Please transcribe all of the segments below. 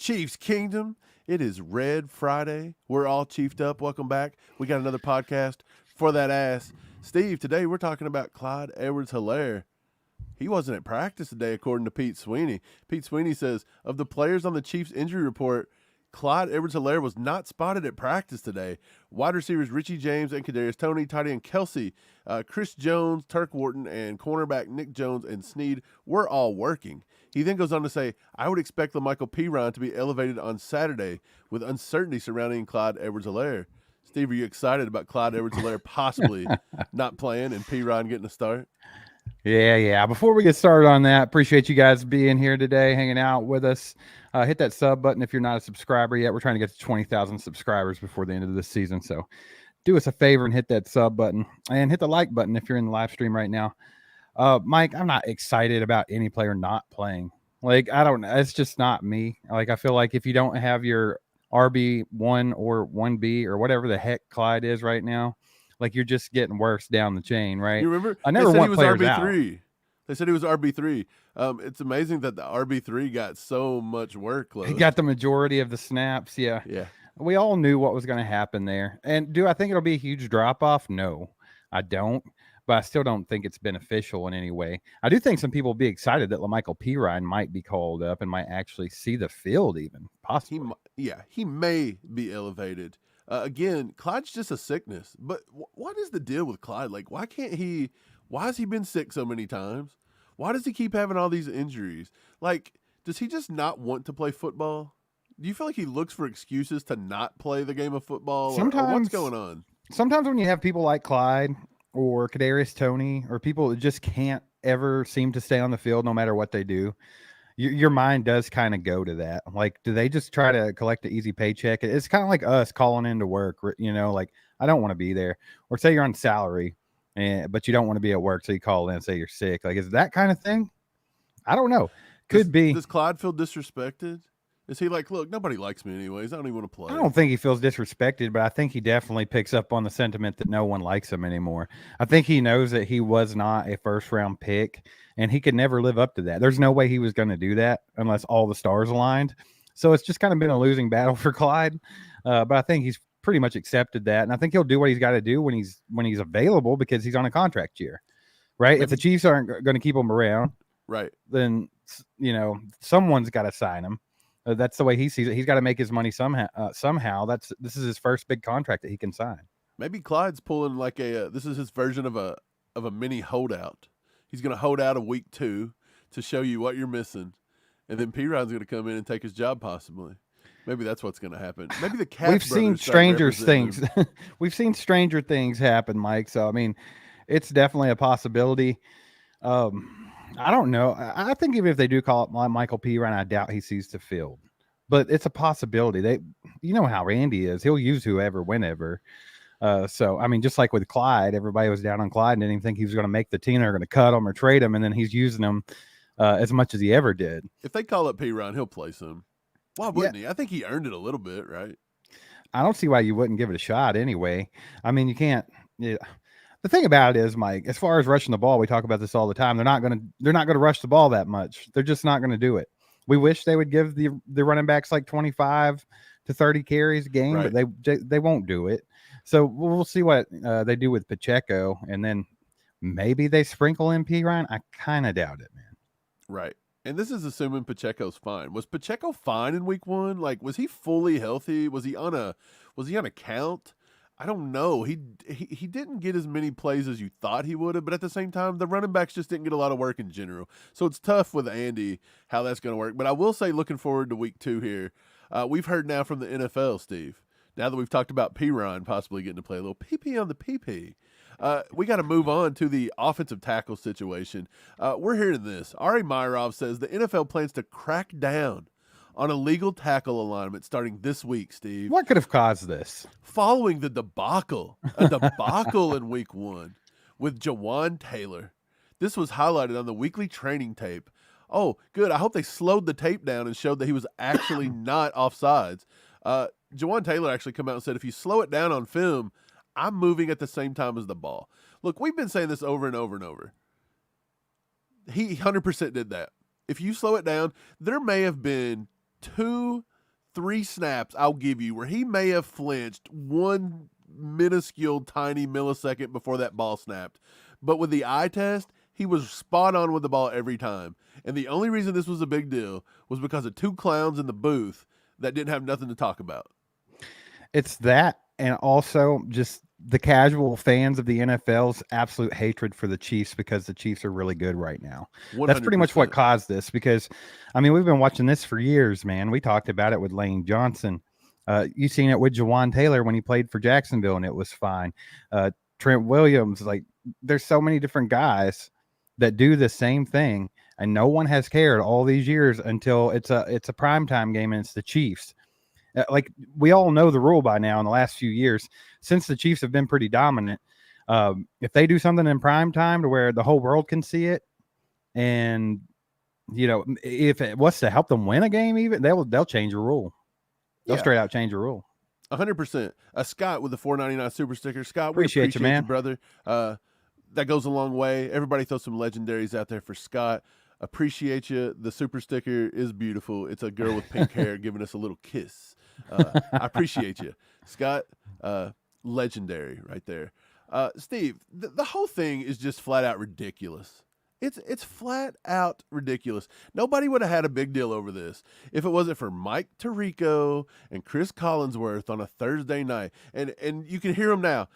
Chiefs Kingdom. It is Red Friday. We're all chiefed up. Welcome back. We got another podcast for that ass. Steve, today we're talking about Clyde Edwards-Helaire. He wasn't at practice today, according to Pete Sweeney. Pete Sweeney says, of the players on the Chiefs injury report, Clyde Edwards-Helaire was not spotted at practice today. Wide receivers Richie James and Kadarius Toney, tight end Kelsey, Chris Jones, Turk Wharton, and cornerback Nick Jones and Snead were all working. He then goes on to say, I would expect LaMichael PERINE to be elevated on Saturday with uncertainty surrounding Clyde Edwards-Helaire. Steve, are you excited about Clyde Edwards-Helaire possibly not playing and PERINE getting a start? Yeah. Before we get started on that, appreciate you guys being here today, hanging out with us. Hit that sub button if you're not a subscriber yet. We're trying to get to 20,000 subscribers before the end of this season. So do us a favor and hit that sub button and hit the like button if you're in the live stream right now. Mike, I'm not excited about any player not playing. Like, I don't know. It's just not me. Like, I feel like if you don't have your RB1 or 1B or whatever the heck Clyde is right now, like, you're just getting worse down the chain, right? You remember? I never want players out. They said he was RB3. It's amazing that the RB3 got so much work. He got the majority of the snaps. Yeah. We all knew what was going to happen there. And do I think it'll be a huge drop-off? No, I don't. But I still don't think it's beneficial in any way. I do think some people will be excited that LaMichael PERINE might be called up and might actually see the field even, possibly. He may be elevated. Again, Clyde's just a sickness. But what is the deal with Clyde? Like, why has he been sick so many times? Why does he keep having all these injuries? Like, does he just not want to play football? Do you feel like he looks for excuses to not play the game of football? Sometimes, or what's going on? Sometimes when you have people like Clyde or Kadarius Toney or people that just can't ever seem to stay on the field no matter what they do, your mind does kind of go to that. Like, do they just try to collect an easy paycheck? It's kind of like us calling into work, like, I don't want to be there. Or say you're on salary, but you don't want to be at work, so you call in and say you're sick. Like, is that kind of thing? I don't know. Could be. Does Clyde feel disrespected? Is he like, look, nobody likes me anyways. I don't even want to play. I don't think he feels disrespected, but I think he definitely picks up on the sentiment that no one likes him anymore. I think he knows that he was not a first-round pick, and he could never live up to that. There's no way he was going to do that unless all the stars aligned. So it's just kind of been a losing battle for Clyde. But I think he's pretty much accepted that, and I think he'll do what he's got to do when he's available because he's on a contract year, right? If the Chiefs aren't going to keep him around, right, then someone's got to sign him. That's the way he sees it. He's got to make his money somehow. This is his first big contract that he can sign. Maybe Clyde's pulling like this is his version of a mini holdout. He's going to hold out a week 2 to show you what you're missing, and then PERINE's going to come in and take his job possibly. Maybe that's what's going to happen. Maybe the Katz We've seen stranger things. We've seen stranger things happen, Mike. So I mean, it's definitely a possibility. I don't know. I think even if they do call it Michael PERINE, I doubt he sees the field. But it's a possibility. You know how Randy is. He'll use whoever, whenever. So, I mean, just like with Clyde, everybody was down on Clyde and didn't even think he was going to make the team. They're going to cut him or trade him, and then he's using them as much as he ever did. If they call up PERINE, he'll play some. Why wouldn't he? I think he earned it a little bit, right? I don't see why you wouldn't give it a shot anyway. I mean, you can't. Yeah. The thing about it is, Mike, as far as rushing the ball, we talk about this all the time. They're not going to rush the ball that much. They're just not going to do it. We wish they would give the running backs like 25 to 30 carries a game, right, but they won't do it. So we'll see what they do with Pacheco, and then maybe they sprinkle in PERINE. I kind of doubt it, man. Right. And this is assuming Pacheco's fine. Was Pacheco fine in week 1? Like, was he fully healthy? Was he on a count? I don't know. He didn't get as many plays as you thought he would have, but at the same time, the running backs just didn't get a lot of work in general. So it's tough with Andy how that's going to work. But I will say, looking forward to week 2 here, we've heard now from the NFL, Steve, now that we've talked about PERINE possibly getting to play a little PP on the PP, we got to move on to the offensive tackle situation. We're hearing this. Ari Myrov says the NFL plans to crack down on illegal tackle alignment starting this week, Steve. What could have caused this? Following the debacle in week 1 with Jawaan Taylor. This was highlighted on the weekly training tape. Oh, good. I hope they slowed the tape down and showed that he was actually not offsides. Jawaan Taylor actually came out and said, if you slow it down on film, I'm moving at the same time as the ball. Look, we've been saying this over and over and over. He 100% did that. If you slow it down, there may have been 2 3 snaps I'll give you where he may have flinched one minuscule tiny millisecond before that ball snapped. But with the eye test, he was spot on with the ball every time. And the only reason this was a big deal was because of 2 clowns in the booth that didn't have nothing to talk about. It's that, and also just the casual fans of the NFL's absolute hatred for the Chiefs because the Chiefs are really good right now. 100%. That's pretty much what caused this because, I mean, we've been watching this for years, man. We talked about it with Lane Johnson. You've seen it with Jawaan Taylor when he played for Jacksonville, and it was fine. Trent Williams, like, there's so many different guys that do the same thing, and no one has cared all these years until it's a primetime game and it's the Chiefs. Like, we all know the rule by now in the last few years, since the Chiefs have been pretty dominant. If they do something in prime time to where the whole world can see it, and, you know, if it was to help them win a game, even they'll change a rule. They'll straight out change a rule. 100%. Scott with the $4.99 super sticker. Scott, appreciate you, man. Brother. That goes a long way. Everybody throw some legendaries out there for Scott. Appreciate you. The super sticker is beautiful. It's a girl with pink hair giving us a little kiss. I appreciate you, Scott. Legendary right there. Steve, the whole thing is just flat out ridiculous. It's flat out ridiculous. Nobody would have had a big deal over this if it wasn't for Mike Tirico and Chris Collinsworth on a Thursday night. And you can hear them now.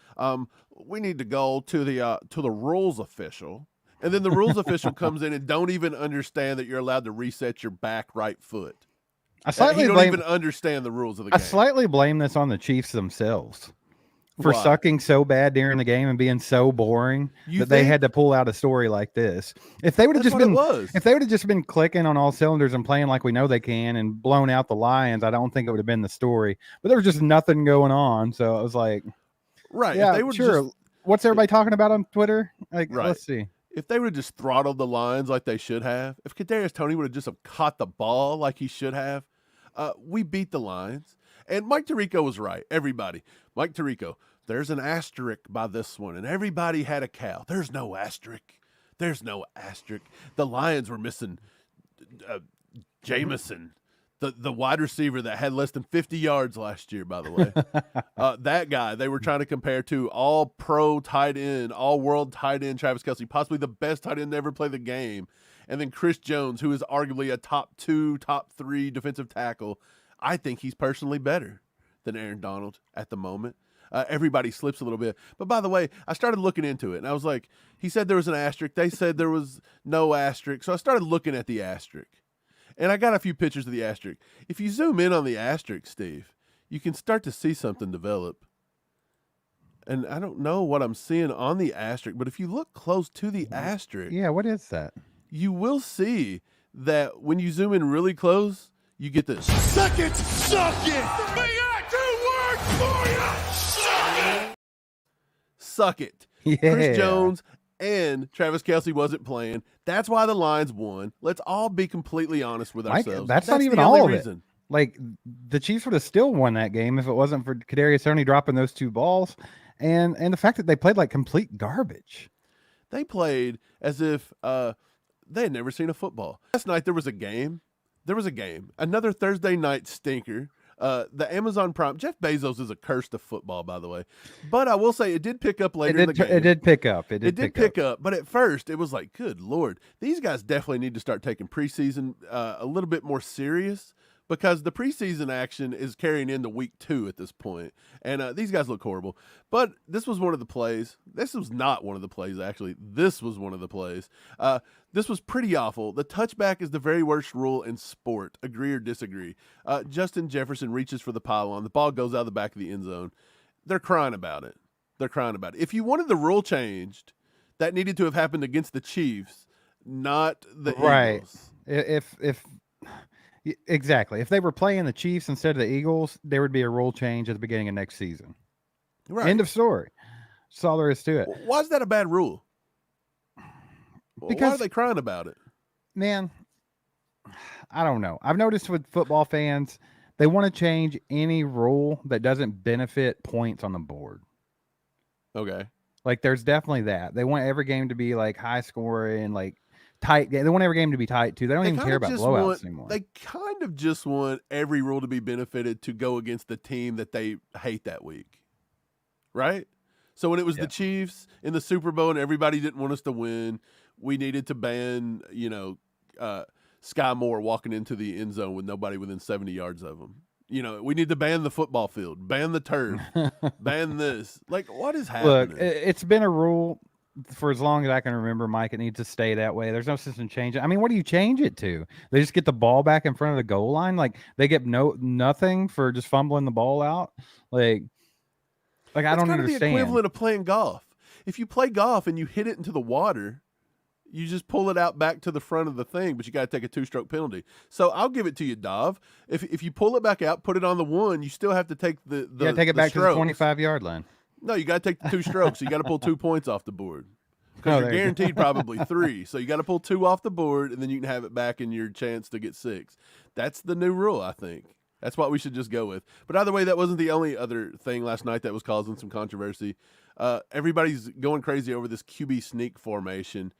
We need to go to the rules official. And then the rules official comes in and don't even understand that you're allowed to reset your back right foot. I slightly don't even understand the rules of the game. I slightly blame this on the Chiefs themselves for sucking so bad during the game and being so boring they had to pull out a story like this. If they would have just been clicking on all cylinders and playing like we know they can and blown out the Lions, I don't think it would have been the story. But there was just nothing going on, so I was like, right? Yeah, they were sure. What's everybody talking about on Twitter? Like, right. Let's see. If they would have just throttled the Lions like they should have, if Kadarius Toney would have just caught the ball like he should have, we beat the Lions. And Mike Tirico was right. Everybody, Mike Tirico. There's an asterisk by this one, and everybody had a cow. There's no asterisk. There's no asterisk. The Lions were missing Jameson, the wide receiver that had less than 50 yards last year, by the way. That guy they were trying to compare to all-pro tight end, all-world tight end Travis Kelce, possibly the best tight end to ever play the game. And then Chris Jones, who is arguably a top 2, top 3 defensive tackle. I think he's personally better than Aaron Donald at the moment. Everybody slips a little bit. But by the way, I started looking into it, and I was like, he said there was an asterisk. They said there was no asterisk. So I started looking at the asterisk. And I got a few pictures of the asterisk. If you zoom in on the asterisk, Steve, you can start to see something develop. And I don't know what I'm seeing on the asterisk, but if you look close to the asterisk. Yeah, what is that? You will see that when you zoom in really close, you get this. Suck it! Suck it! We got 2 words for you! Suck it. Yeah. Chris Jones and Travis Kelce wasn't playing. That's why the Lions won. Let's all be completely honest with ourselves. That's not even all of it. Like, the Chiefs would have still won that game if it wasn't for Kadarius Toney dropping those 2 balls and the fact that they played like complete garbage. They played as if they had never seen a football. Last night there was a game. Another Thursday night stinker. The Amazon Prime. Jeff Bezos is a curse to football, by the way. But I will say it did pick up later in the game. It did pick up. It did pick up. But at first, it was like, good Lord. These guys definitely need to start taking preseason a little bit more serious because the preseason action is carrying into week 2 at this point. And these guys look horrible. But this was one of the plays. This was not one of the plays, actually. This was one of the plays. This was pretty awful. The touchback is the very worst rule in sport. Agree or disagree? Justin Jefferson reaches for the pylon. The ball goes out of the back of the end zone. They're crying about it. If you wanted the rule changed, that needed to have happened against the Chiefs, not the Eagles. Exactly. If they were playing the Chiefs instead of the Eagles, there would be a rule change at the beginning of next season. Right. End of story. That's all there is to it. Why is that a bad rule? Because, why are they crying about it? Man, I don't know. I've noticed with football fans, they want to change any rule that doesn't benefit points on the board. Okay. Like, there's definitely that. They want every game to be like high scoring, like tight game. They want every game to be tight too. They don't even kinda care about just blowouts anymore. They kind of just want every rule to be benefited to go against the team that they hate that week, right? So when it was the Chiefs in the Super Bowl and everybody didn't want us to win, we needed to ban, Sky Moore walking into the end zone with nobody within 70 yards of him. We need to ban the football field, ban the turf, ban this. Like, what is happening? Look, it's been a rule for as long as I can remember, Mike. It needs to stay that way. There's no sense in changing. I mean, what do you change it to? They just get the ball back in front of the goal line? Like, they get nothing for just fumbling the ball out? Like I don't understand. It's the equivalent of playing golf. If you play golf and you hit it into the water, you just pull it out back to the front of the thing, but you got to take a 2-stroke penalty. So I'll give it to you, Dov. If you pull it back out, put it on the one, you still have to take the take it back strokes. to the 25-yard line. No, you got to take the 2 strokes. So you got to pull 2 points off the board. Because you're guaranteed probably 3. So you got to pull 2 off the board, and then you can have it back in your chance to get 6. That's the new rule, I think. That's what we should just go with. But either way, that wasn't the only other thing last night that was causing some controversy. Everybody's going crazy over this QB sneak formation.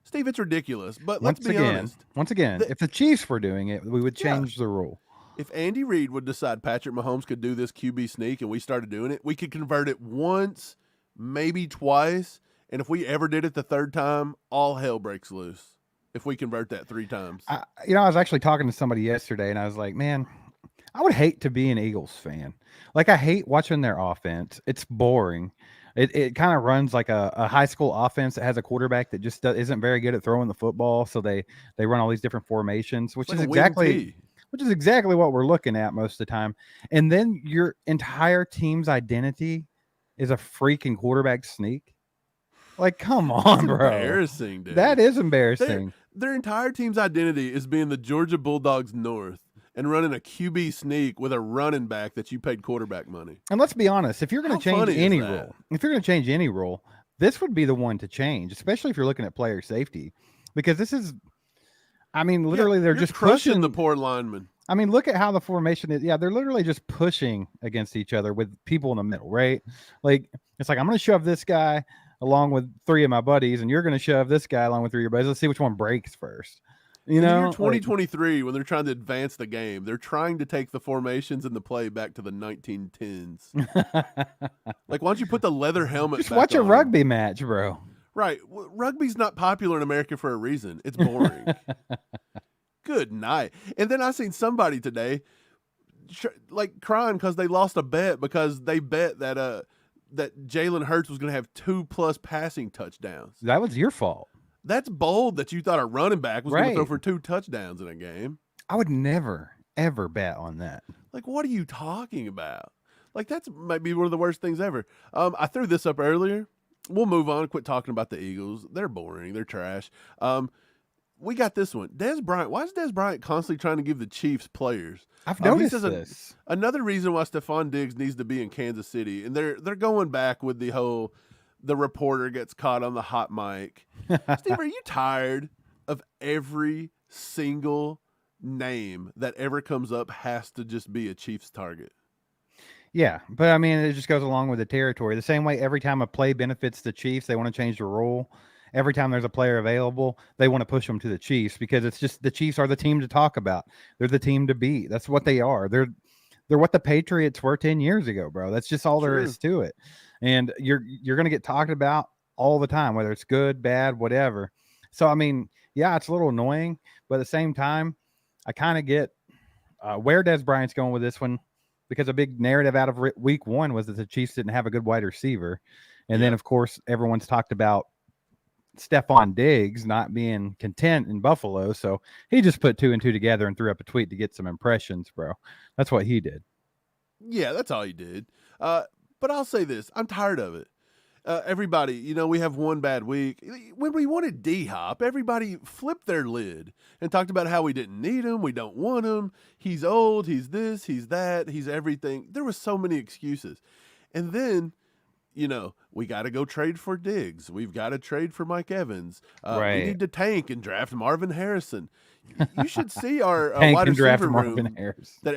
Steve, it's ridiculous. But let's be honest. Once again, if the Chiefs were doing it, we would change the rule. If Andy Reid would decide Patrick Mahomes could do this QB sneak and we started doing it, we could convert it once, maybe twice. And if we ever did it the third time, all hell breaks loose if we convert that 3 times. I was actually talking to somebody yesterday, and I was like, man, I would hate to be an Eagles fan. Like, I hate watching their offense. It's boring. It kind of runs like a high school offense that has a quarterback that just isn't very good at throwing the football. So they run all these different formations, which is exactly what we're looking at most of the time. And then your entire team's identity is a freaking quarterback sneak. Like, come on, bro. Embarrassing, dude. That is embarrassing. Their entire team's identity is being the Georgia Bulldogs North and running a QB sneak with a running back that you paid quarterback money. And let's be honest, if you're going to change any rule, this would be the one to change, especially if you're looking at player safety, because this is, I mean, literally they're just pushing the poor linemen. I mean, look at how the formation is. Yeah, they're literally just pushing against each other with people in the middle, right? Like, it's like, I'm going to shove this guy along with 3 of my buddies, and you're going to shove this guy along with 3 of your buddies. Let's see which one breaks first. In the year 2023, when they're trying to advance the game, they're trying to take the formations and the play back to the 1910s. Like, why don't you put the leather helmet just back watch a on? rugby match, bro. Right. Rugby's not popular in America for a reason. It's boring. Good night. And then I seen somebody today crying because they lost a bet because they bet that Jalen Hurts was going to have 2+ passing touchdowns. That was your fault. That's bold that you thought a running back was going to throw for 2 touchdowns in a game. I would never, ever bet on that. Like, what are you talking about? Like, that's might be one of the worst things ever. I threw this up earlier. We'll move on. Quit talking about the Eagles. They're boring. They're trash. We got this one. Dez Bryant. Why is Dez Bryant constantly trying to give the Chiefs players? I've noticed this. Another reason why Stephon Diggs needs to be in Kansas City, and they're going back with the whole the reporter gets caught on the hot mic. Steve, are you tired of every single name that ever comes up has to just be a Chiefs target? Yeah, but I mean, it just goes along with the territory. The same way every time a play benefits the Chiefs, they want to change the rule. Every time there's a player available, they want to push them to the Chiefs because it's just the Chiefs are the team to talk about. They're the team to beat. That's what they are. They're what the Patriots were 10 years ago, bro. That's just all there is to it. And you're going to get talked about all the time, whether it's good, bad, whatever. So, I mean, yeah, it's a little annoying, but at the same time, I kind of get where Dez Bryant's going with this one, because a big narrative out of week 1 was that the Chiefs didn't have a good wide receiver. And then, of course, everyone's talked about Stephon Diggs not being content in Buffalo. So he just put 2 and 2 together and threw up a tweet to get some impressions, bro. That's what he did. Yeah, that's all he did. But I'll say this. I'm tired of it. Everybody, we have one bad week. When we wanted D-Hop, everybody flipped their lid and talked about how we didn't need him. We don't want him. He's old. He's this. He's that. He's everything. There were so many excuses. And then, we got to go trade for Diggs. We've got to trade for Mike Evans. Right. We need to tank and draft Marvin Harrison. You should see our wide receiver room. That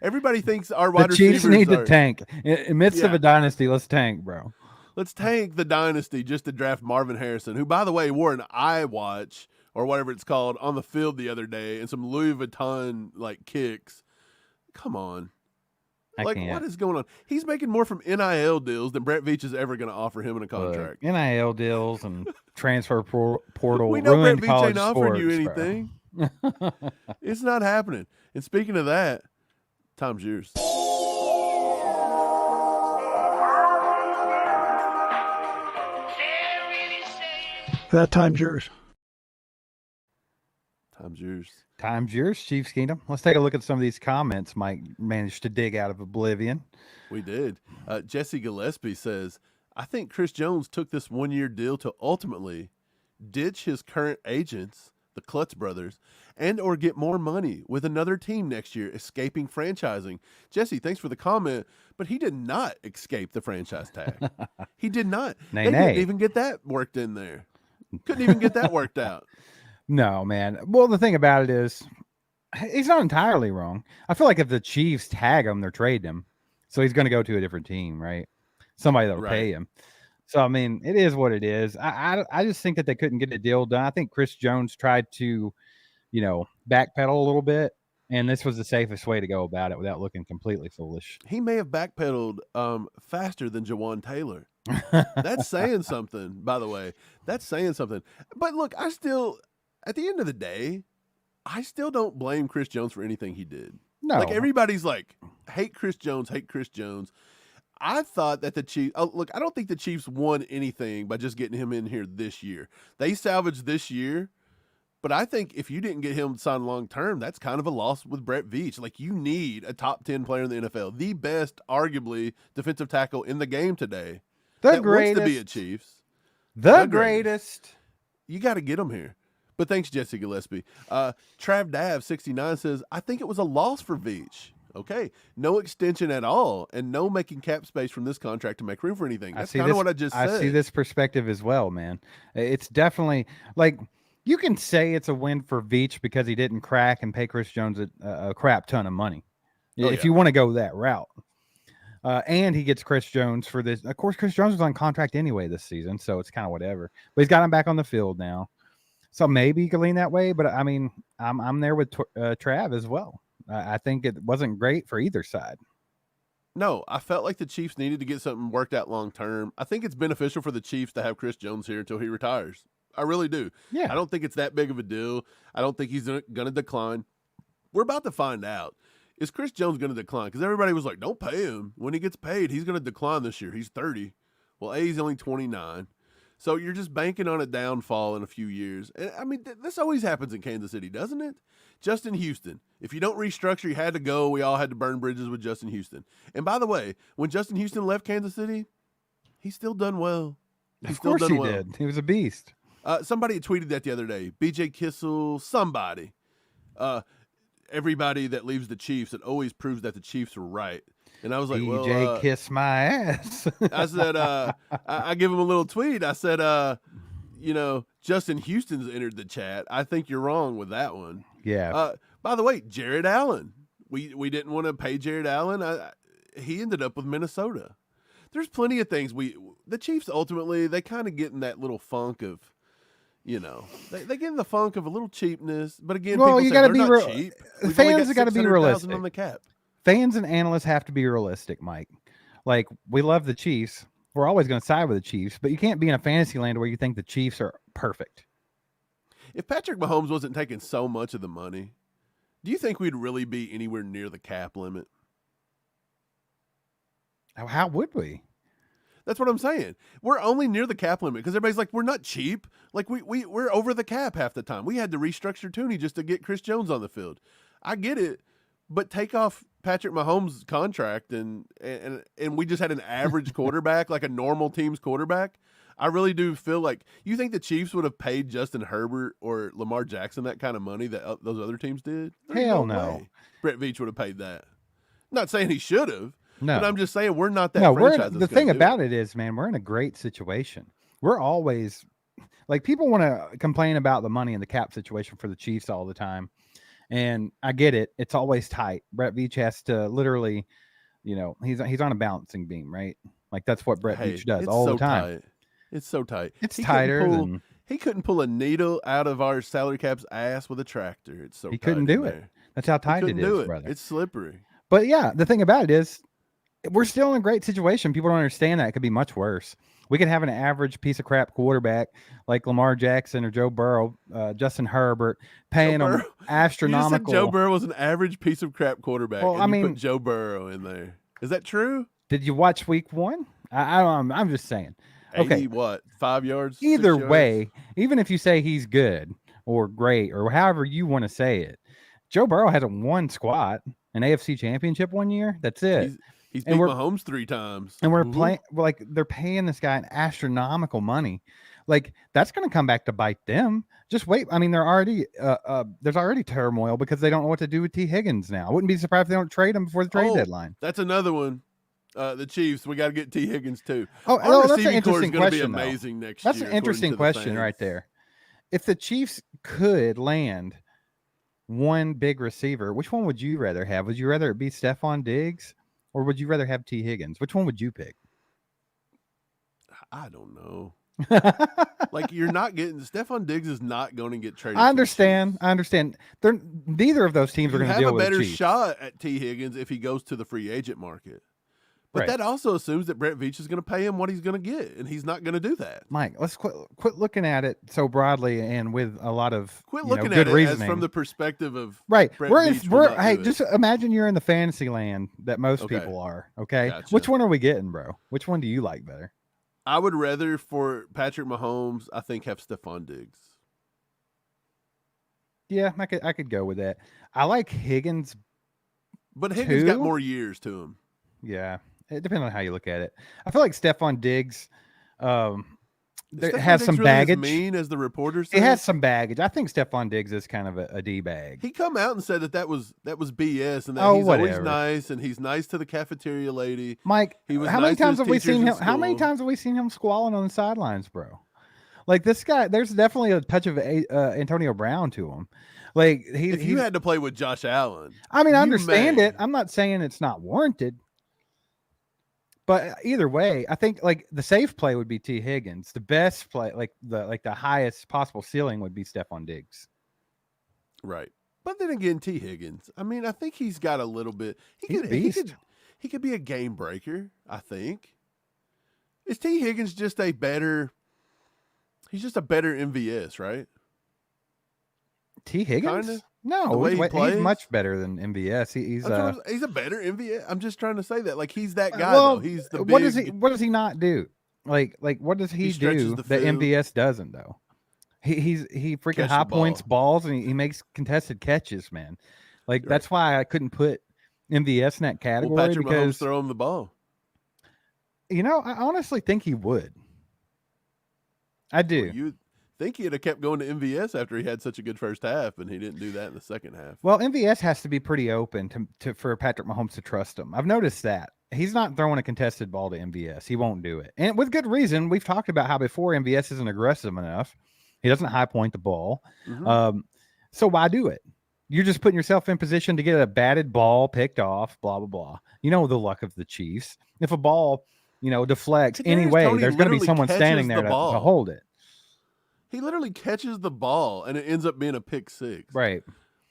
everybody thinks our wide receivers The Chiefs need to tank. In midst of a dynasty, let's tank, bro. Let's tank the dynasty just to draft Marvin Harrison, who, by the way, wore an iWatch or whatever it's called on the field the other day and some Louis Vuitton like kicks. Come on. What is going on? He's making more from NIL deals than Brett Veach is ever going to offer him in a contract. NIL deals and transfer portal. We know Brett ruined Veach ain't offering you sports, anything. It's not happening. And speaking of that, time's yours. That time's yours. Time's yours. Time's yours, Chiefs Kingdom. Let's take a look at some of these comments Mike managed to dig out of oblivion. We did. Jesse Gillespie says, I think Chris Jones took this one-year deal to ultimately ditch his current agents, the Klutz brothers, and or get more money with another team next year, escaping franchising. Jesse, thanks for the comment, but he did not escape the franchise tag. He did not. They didn't even get that worked in there. Couldn't even get that worked out. No, man. Well, the thing about it is, he's not entirely wrong. I feel like if the Chiefs tag him, they're trading him. So he's going to go to a different team, right? Somebody that'll pay him. So, I mean, it is what it is. I just think that they couldn't get a deal done. I think Chris Jones tried to, backpedal a little bit, and this was the safest way to go about it without looking completely foolish. He may have backpedaled faster than Jawaan Taylor. That's saying something, by the way. That's saying something. But look, at the end of the day, I still don't blame Chris Jones for anything he did. No. Like, everybody's like, hate Chris Jones, hate Chris Jones. I thought that the Chiefs, I don't think the Chiefs won anything by just getting him in here this year. They salvaged this year, but I think if you didn't get him signed long-term, that's kind of a loss with Brett Veach. Like, you need a top 10 player in the NFL, the best, arguably, defensive tackle in the game today. The greatest. Wants to be a Chiefs. The greatest. You got to get him here. But thanks, Jesse Gillespie. Trav Dav 69 says, I think it was a loss for Veach. Okay. No extension at all, and no making cap space from this contract to make room for anything. That's kind of what I just said. I see this perspective as well, man. It's definitely, like, you can say it's a win for Veach because he didn't crack and pay Chris Jones a crap ton of money. If you want to go that route. And he gets Chris Jones for this. Of course, Chris Jones was on contract anyway this season, so it's kind of whatever. But he's got him back on the field now. So maybe you can lean that way, but I mean, I'm there with Trav as well. I think it wasn't great for either side. No, I felt like the Chiefs needed to get something worked out long term. I think it's beneficial for the Chiefs to have Chris Jones here until he retires. I really do. Yeah. I don't think it's that big of a deal. I don't think he's going to decline. We're about to find out. Is Chris Jones going to decline? Because everybody was like, don't pay him. When he gets paid, he's going to decline this year. He's 30. Well, he's only 29. So you're just banking on a downfall in a few years. And I mean, this always happens in Kansas City, doesn't it? Justin Houston. If you don't restructure, you had to go. We all had to burn bridges with Justin Houston. And by the way, when Justin Houston left Kansas City, he's still done well. Of course he did. He was a beast. Somebody tweeted that the other day. BJ Kissel, somebody. Everybody that leaves the Chiefs, it always proves that the Chiefs are right. And I was like, BJ, kiss my ass. I said, I give him a little tweet. I said, Justin Houston's entered the chat. I think you're wrong with that one. Yeah. By the way, Jared Allen. We didn't want to pay Jared Allen. He ended up with Minnesota. There's plenty of things. The Chiefs ultimately, they kind of get in that little funk of, they get in the funk of a little cheapness. But again, people say they're not cheap. Fans have got to be realistic on the cap. Fans and analysts have to be realistic, Mike. Like, we love the Chiefs. We're always going to side with the Chiefs, but you can't be in a fantasy land where you think the Chiefs are perfect. If Patrick Mahomes wasn't taking so much of the money, do you think we'd really be anywhere near the cap limit? How would we? That's what I'm saying. We're only near the cap limit because everybody's like, we're not cheap. Like, we're over the cap half the time. We had to restructure Tooney just to get Chris Jones on the field. I get it, but take off Patrick Mahomes' contract and we just had an average quarterback, like a normal team's quarterback. I really do feel like, you think the Chiefs would have paid Justin Herbert or Lamar Jackson that kind of money that those other teams did? Hell no. Brett Veach would have paid that. I'm not saying he should have. No. But I'm just saying we're not that franchise. The thing about it is, man, we're in a great situation. We're always, like, people want to complain about the money and the cap situation for the Chiefs all the time. And I get it. It's always tight. Brett Veach has to literally, he's on a balancing beam, right? Like, that's what Brett Veach does all the time. Tight. It's so tight. It's tighter than He couldn't pull a needle out of our salary cap's ass with a tractor. It's so He couldn't tight in do it. there. That's how tight it Couldn't do is, it. brother. It's slippery. But yeah, the thing about it is, we're still in a great situation. People don't understand that it could be much worse. We could have an average piece of crap quarterback like Lamar Jackson or Joe Burrow, Justin Herbert, paying them astronomical. You just said Joe Burrow was an average piece of crap quarterback, Well, and I you mean, put Joe Burrow in there. Is that true? Did you watch week 1? I'm just saying. Okay, 80 what? 5 yards? Either 6 yards? way, even if you say he's good or great or however you want to say it, Joe Burrow hasn't won squat an AFC championship 1 year. That's it. He's beat Mahomes 3 times. And we're playing like they're paying this guy an astronomical money. Like that's going to come back to bite them. Just wait. I mean, they're already there's already turmoil because they don't know what to do with T. Higgins now. I wouldn't be surprised if they don't trade him before the trade deadline. That's another one. The Chiefs, we got to get T. Higgins too. Oh, Our that's an receiving core is interesting going to be question. amazing next That's year. an interesting question right there. If the Chiefs could land one big receiver, which one would you rather have? Would you rather it be Stephon Diggs or would you rather have T. Higgins? Which one would you pick? I don't know. Like you're not getting Stephon Diggs is not going to get traded. I understand. They're neither of those teams are going to deal with a better the Chiefs. shot at T. Higgins if he goes to the free agent market. But Right. that also assumes that Brett Veach is going to pay him what he's going to get, and he's not going to do that. Mike, let's quit looking at it so broadly and with a lot of Quit looking good at it reasoning. as from the perspective of right. Brett We're Veach will not hey, do it. just imagine you're in the fantasy land that most Okay. people are. Okay, Gotcha. which one are we getting, bro? Which one do you like better? I would rather for Patrick Mahomes, I think, have Stephon Diggs. Yeah, I could go with that. I like Higgins. But Higgins got Two? more years to him. Yeah, it depends on how you look at it. I feel like Stephon Diggs Stephon has Diggs some really as baggage. mean as the reporters say? It has some baggage. I think Stephon Diggs is kind of a D bag. He come out and said that was BS and that Oh, he's always whatever. nice and he's nice to the cafeteria lady. Mike, He was how many nice to times his have we teachers seen in him? How many school. times have we seen him squalling on the sidelines, bro? Like this guy, there's definitely a touch of Antonio Brown to him. Like If you had to play with Josh Allen, I mean, I you understand may. it. I'm not saying it's not warranted, but either way, I think like the safe play would be T. Higgins. The best play, like the highest possible ceiling, would be Stephon Diggs. Right. But then again, T. Higgins, I mean, I think he's got a little bit. He's a beast. He could be a game breaker, I think. Is T. Higgins just a better he's just a better MVS, right? T. Higgins? Kinda. No, The way he he's plays? much better than MVS. He's a better MVS. I'm just trying to say that. Like he's that guy well, though. He's the big what does he not do? Like what does he stretches do the that field. MVS doesn't though? He freaking Catch the high points ball. balls and he makes contested catches, man. Like Right. that's why I couldn't put MVS in that category Well, Patrick Mahomes because throw him the ball. I honestly think he would. I do. Well, you think he'd have kept going to MVS after he had such a good first half, and he didn't do that in the second half. Well, MVS has to be pretty open for Patrick Mahomes to trust him. I've noticed that. He's not throwing a contested ball to MVS. He won't do it. And with good reason. We've talked about how before MVS isn't aggressive enough. He doesn't high point the ball. Mhm. So why do it? You're just putting yourself in position to get a batted ball picked off, blah, blah, blah. You know the luck of the Chiefs. If a ball, deflects Kadarius anyway, Toney there's going to be literally someone standing catches there the to ball. hold it. He literally catches the ball, and it ends up being a pick six. Right.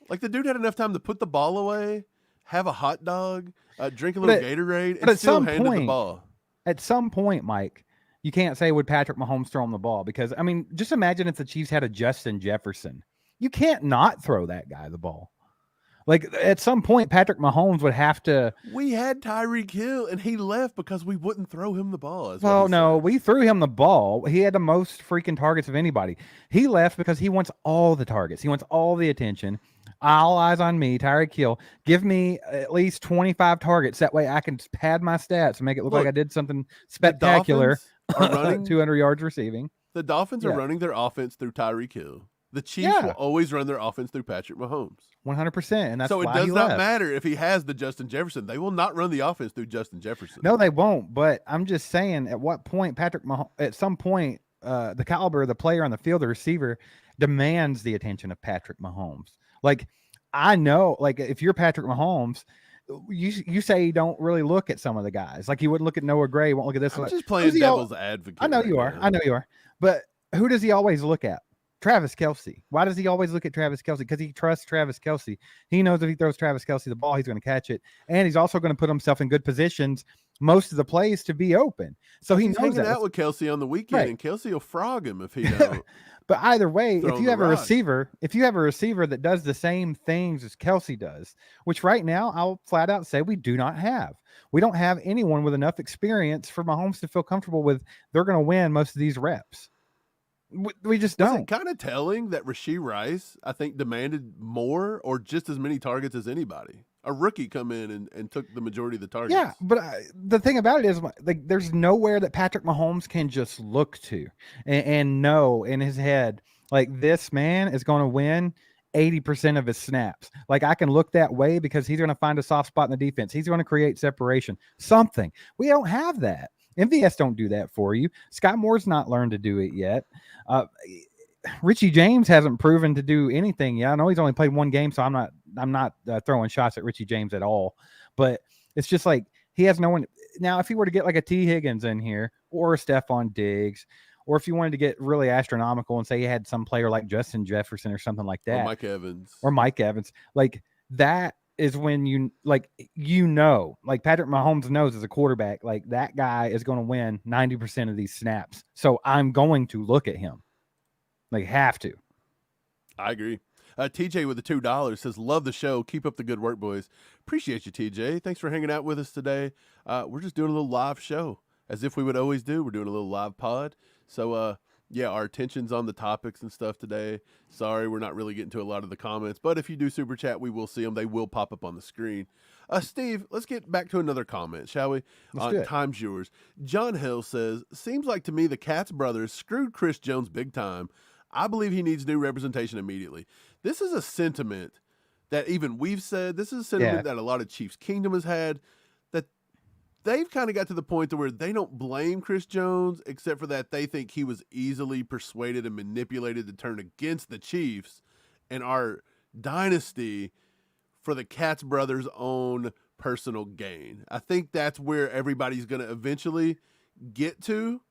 Like the dude had enough time to put the ball away, have a hot dog, drink a little Gatorade, and at still some handed the point- ball. At some point, Mike, you can't say would Patrick Mahomes throw him the ball because, I mean, just imagine if the Chiefs had a Justin Jefferson. You can't not throw that guy the ball. Like at some point, Patrick Mahomes would have to. We had Tyreek Hill, and he left because we wouldn't throw him the ball. is what Well, he no, said. we threw him the ball. He had the most freaking targets of anybody. He left because he wants all the targets. He wants all the attention. All eyes on me, Tyreek Hill. Give me at least 25 targets. That way I can pad my stats and make it look like Look, I did something The spectacular. Dolphins are running. 200 yards receiving. The Dolphins are Yeah. running their offense through Tyreek Hill. The Chiefs Yeah. will always run their offense through Patrick Mahomes. 100%. And that's So it why does he not left. matter if he has the Justin Jefferson. They will not run the offense through Justin Jefferson. No, they won't. But I'm just saying, at what point Patrick Mahomes, at some point, the caliber of the player on the field, the receiver, demands the attention of Patrick Mahomes. Like, I know, like, if you're Patrick Mahomes, you say you don't really look at some of the guys. Like, you wouldn't look at Noah Gray, you won't look at this. I'm Like, just playing who's he all- devil's advocate. I know right you are. now. I know you are. But who does he always look at? Travis Kelce. Why does he always look at Travis Kelce? Because he trusts Travis Kelce. He knows if he throws Travis Kelce the ball, he's going to catch it. And he's also going to put himself in good positions most of the plays to be open. So he He's knows hanging that. out with Kelce on the weekend, Right. and Kelce will frog him if he don't. But either way, Throw if him you the have a rock. receiver, that does the same things as Kelce does, which right now I'll flat out say we do not have. We don't have anyone with enough experience for Mahomes to feel comfortable with. They're going to win most of these reps. We just Was don't. it kind of telling that Rashee Rice, I think, demanded more or just as many targets as anybody? A rookie come in and took the majority of the targets. Yeah, but the thing about it is, like, there's nowhere that Patrick Mahomes can just look to and know in his head, like, this man is going to win 80% of his snaps. Like, I can look that way because he's going to find a soft spot in the defense. He's going to create separation, something. We don't have that. MVS don't do that for you. Scott Moore's not learned to do it yet. Richie James hasn't proven to do anything yet. I know he's only played one game, so I'm not throwing shots at Richie James at all. But it's just like he has no one. Now, if he were to get like a T. Higgins in here or a Stephon Diggs, or if you wanted to get really astronomical and say he had some player like Justin Jefferson or something like that, or Mike Evans, like that is when like Patrick Mahomes knows as a quarterback, like that guy is going to win 90% of these snaps. So I'm going to look at him. Like, have to. I agree. TJ with the $2 says, love the show. Keep up the good work, boys. Appreciate you, TJ. Thanks for hanging out with us today. We're just doing a little live show as if we would always do. We're doing a little live pod. So, yeah, our attention's on the topics and stuff today. Sorry, we're not really getting to a lot of the comments, but if you do super chat, we will see them. They will pop up on the screen. Steve, let's get back to another comment, shall we? Time's yours. John Hill says, seems like to me the Katz brothers screwed Chris Jones big time. I believe he needs new representation immediately. This is a sentiment that even we've said. This is a sentiment that a lot of Chiefs Kingdom has had, that they've kind of got to the point to where they don't blame Chris Jones, except for that they think he was easily persuaded and manipulated to turn against the Chiefs and our dynasty for the Katz brothers' own personal gain. I think that's where everybody's going to eventually get to.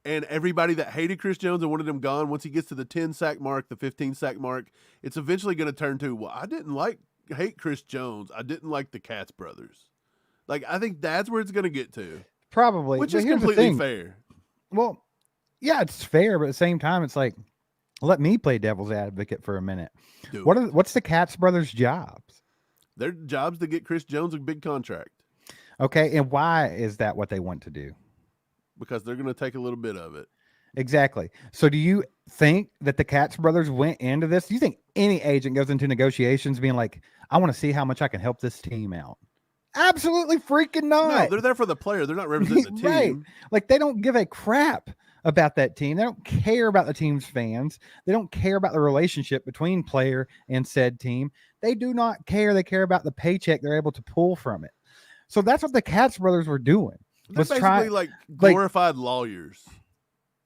And everybody that hated Chris Jones and wanted him gone, once he gets to the 10-sack mark, the 15-sack mark, it's eventually going to turn to, well, I didn't hate Chris Jones. I didn't like the Katz brothers. Like, I think that's where it's going to get to. Probably. Which is completely fair. Well, yeah, it's fair, but at the same time, it's like, let me play devil's advocate for a minute. What's the Katz brothers' jobs? Their job's to get Chris Jones a big contract. Okay, and why is that what they want to do? Because they're going to take a little bit of it. Exactly. So do you think that the Katz brothers went into this? Do you think any agent goes into negotiations being like, I want to see how much I can help this team out? Absolutely freaking not. No, they're there for the player. They're not representing the team. Right. Like, they don't give a crap about that team. They don't care about the team's fans. They don't care about the relationship between player and said team. They do not care. They care about the paycheck they're able to pull from it. So that's what the Katz brothers were doing. They're basically like glorified lawyers.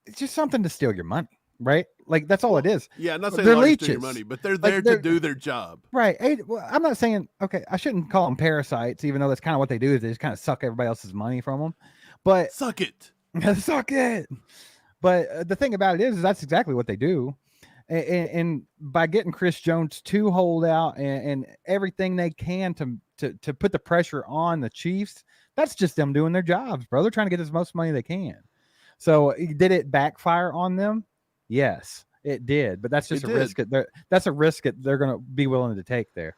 It's just something to steal your money, right? Like, that's all it is. Yeah, I'm not saying they're lawyers leeches. steal your money, but they're there to do their job. Right. Well, I'm not saying, okay, I shouldn't call them parasites, even though that's kind of what they do, is they just kind of suck everybody else's money from them. But suck it. Suck it. But the thing about it is that's exactly what they do. And by getting Chris Jones to hold out and everything they can to put the pressure on the Chiefs, that's just them doing their jobs, bro. They're trying to get as most money they can. So did it backfire on them? Yes, it did. But that's just a risk. That's a risk that they're going to be willing to take there.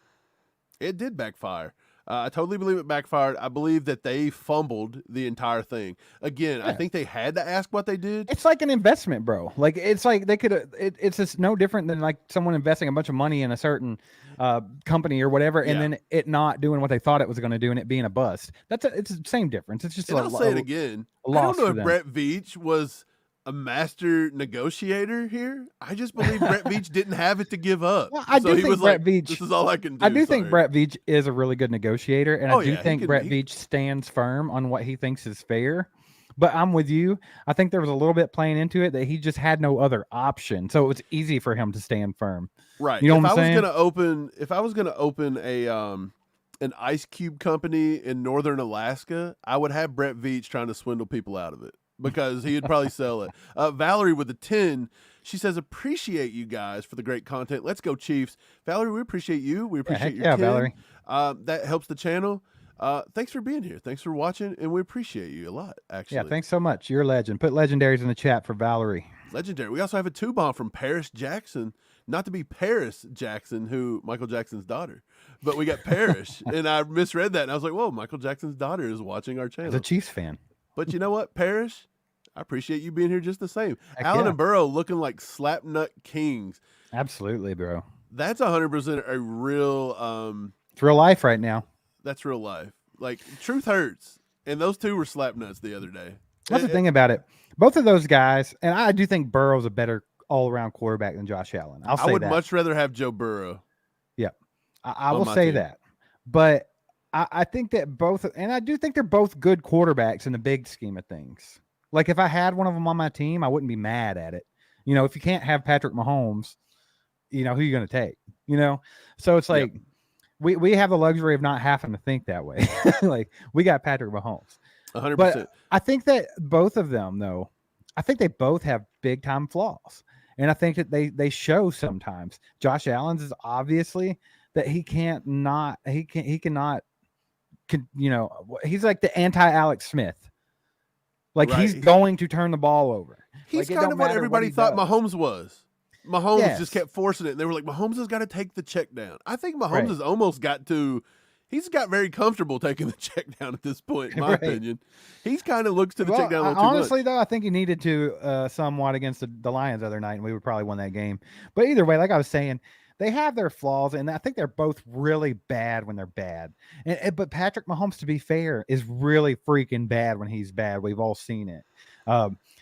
It did backfire. I totally believe it backfired. I believe that they fumbled the entire thing. Again, I think they had to ask what they did. It's like an investment, bro. Like, it's like they could. It's just no different than like someone investing a bunch of money in a certain company or whatever, and then it not doing what they thought it was going to do and it being a bust. It's the same difference. It's just. I'll say it again. I don't know if Brett Veach was a master negotiator here. I just believe Brett Veach didn't have it to give up. Well, I do think Brett Veach. This is all I can do. I do think Brett Veach is a really good negotiator, and I do think Brett Veach stands firm on what he thinks is fair. But I'm with you. I think there was a little bit playing into it that he just had no other option, so it was easy for him to stand firm. Right. You know what I'm saying? If I was gonna open a an ice cube company in northern Alaska, I would have Brett Veach trying to swindle people out of it. because he'd probably sell it. Valerie with the 10, she says, appreciate you guys for the great content. Let's go Chiefs. Valerie, we appreciate you. We appreciate your 10. Valerie. That helps the channel. Thanks for being here. Thanks for watching, and we appreciate you a lot, actually. Yeah, thanks so much. You're a legend. Put legendaries in the chat for Valerie. Legendary. We also have a 2-bomb from Paris Jackson, not to be Paris Jackson, who Michael Jackson's daughter, but we got Parrish, and I misread that, and I was like, whoa, Michael Jackson's daughter is watching our channel. As a Chiefs fan. But you know what, Parrish? I appreciate you being here just the same. Heck Allen yeah. and Burrow looking like slapnut kings. Absolutely, bro. That's 100% a real It's real life right now. that's real life. Like, truth hurts. And those two were slapnuts the other day. That's the thing about it. Both of those guys, and I do think Burrow's a better all-around quarterback than Josh Allen. I'll say I would that. much rather have Joe Burrow. Yeah, I on will my say team. that. But I think that both, and I do think they're both good quarterbacks in the big scheme of things. Like, if I had one of them on my team, I wouldn't be mad at it. You know, if you can't have Patrick Mahomes, you know, who are you going to take? You know? So it's like, we have the luxury of not having to think that way. Like, we got Patrick Mahomes. 100%. But I think that both of them, though, I think they both have big time flaws. And I think that they show sometimes. Josh Allen's is obviously that he cannot, you know, he's like the anti-Alex Smith. Like, Right. he's going to turn the ball over. He's Like, it kind don't of what matter everybody he thought does. Mahomes was. Mahomes Yes. just kept forcing it. And they were like, Mahomes has got to take the check down. I think Mahomes Right. has almost got to, he's got very comfortable taking the check down at this point, in my Right. opinion. He's kind of looks to the Well, check down a little honestly, too though, I think he needed to somewhat against the Lions the other night, and we would probably won that game. But either way, like I was saying, they have their flaws, and I think they're both really bad when they're bad. But Patrick Mahomes, to be fair, is really freaking bad when he's bad. We've all seen it.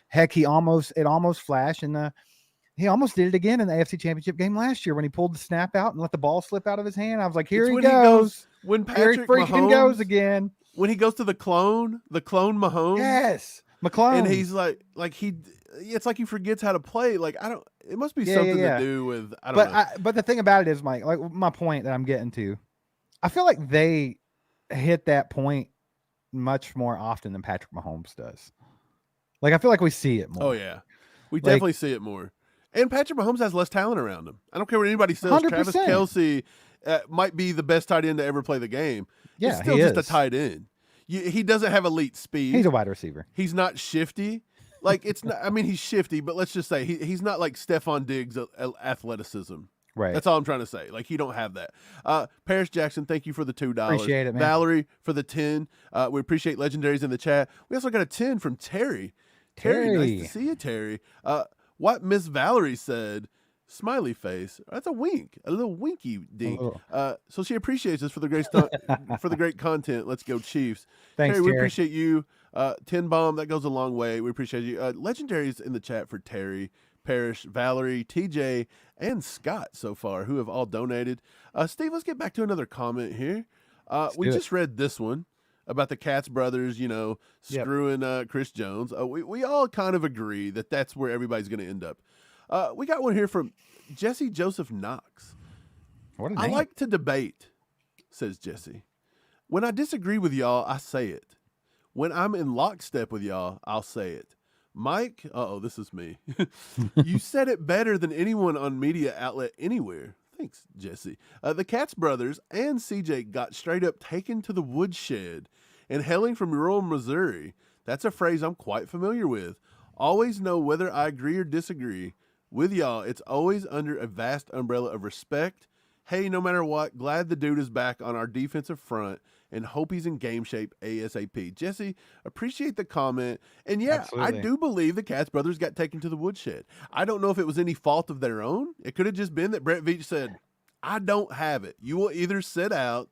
Heck, it almost flashed he almost did it again in the AFC Championship game last year when he pulled the snap out and let the ball slip out of his hand. I was like, here It's he when goes. When Here he Patrick freaking Mahomes goes again. when he goes to the clone Mahomes. Yes. McClone. And he's like it's like he forgets how to play. Like, it must be Yeah, something yeah. to do with, I don't know. But the thing about it is, Mike, like my point that I'm getting to, I feel like they hit that point much more often than Patrick Mahomes does. Like, I feel like we see it more. Oh yeah. We definitely see it more. And Patrick Mahomes has less talent around him. I don't care what anybody says. 100%. Travis Kelce might be the best tight end to ever play the game. Yeah, He's still he just a is. tight end. He doesn't have elite speed. He's a wide receiver. He's not shifty. Like, it's not. I mean, he's shifty, but let's just say he's not like Stephon Diggs' athleticism. Right. That's all I'm trying to say. Like, he don't have that. Paris Jackson, thank you for the $2. Appreciate it, man. Valerie for the 10. We appreciate legendaries in the chat. We also got a 10 from Terry. Terry, nice to see you, Terry. What Miss Valerie said, smiley face. That's a wink, a little winky dink. So she appreciates us for the great for the great content. Let's go Chiefs. Thanks, Terry. We Terry. appreciate you. 10 bomb, that goes a long way. We appreciate you. Legendaries in the chat for Terry, Parrish, Valerie, TJ, and Scott so far, who have all donated. Steve, let's get back to another comment here. We just read this one about the Katz brothers, you know, screwing Chris Jones. We all kind of agree that that's where everybody's going to end up. We got one here from Jesse Joseph Knox. What a I name. like to debate, says Jesse. When I disagree with y'all, I say it. When I'm in lockstep with y'all, I'll say it. Mike, this is me. You said it better than anyone on media outlet anywhere. Thanks, Jesse. The Katz brothers and CJ got straight up taken to the woodshed and hailing from rural Missouri. That's a phrase I'm quite familiar with. Always know whether I agree or disagree. With y'all, it's always under a vast umbrella of respect. Hey, no matter what, glad the dude is back on our defensive front and hope he's in game shape ASAP. Jesse, appreciate the comment. And yeah, Absolutely. I do believe the Katz brothers got taken to the woodshed. I don't know if it was any fault of their own. It could have just been that Brett Veach said, I don't have it. You will either sit out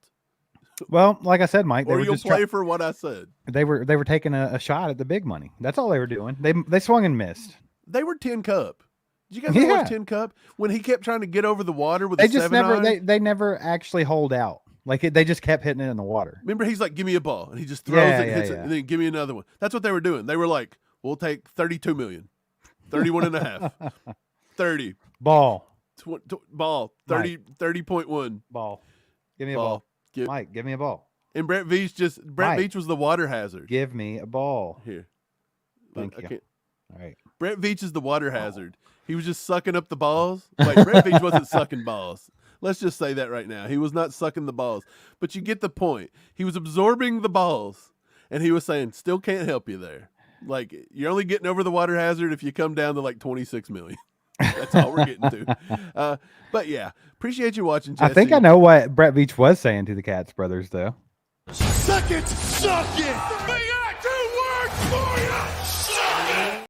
Well, like I said, Mike, they or were you'll just play for what I said. they were taking a shot at the big money. That's all they were doing. They swung and missed. They were Tin Cup. Did you guys ever Yeah. watch Tin Cup? When he kept trying to get over the water with They the just 7 never iron? they never actually hold out. Like they just kept hitting it in the water. Remember, he's like, give me a ball. And he just throws Yeah, it and hits yeah, it, yeah. and then give me another one. That's what they were doing. They were like, we'll take 32 million, 31 and a half, 30, Ball. ball, 30, 30.1, Ball. Give me a ball. ball. Mike, give me a ball. And Brett Veach Mike. Veach was the water hazard. Give me a ball. Here. Thank I you. can't. All right. Brett Veach is the water hazard. He was just sucking up the balls. Like, Brett Veach wasn't sucking balls. Let's just say that right now. He was not sucking the balls. But you get the point. He was absorbing the balls, and he was saying, still can't help you there. Like, you're only getting over the water hazard if you come down to like 26 million. That's all we're getting to. But yeah, appreciate you watching, Jesse. I think I know what Brett Veach was saying to the Katz brothers, though. Suck it! Suck it! We got 2 words for you! Suck it!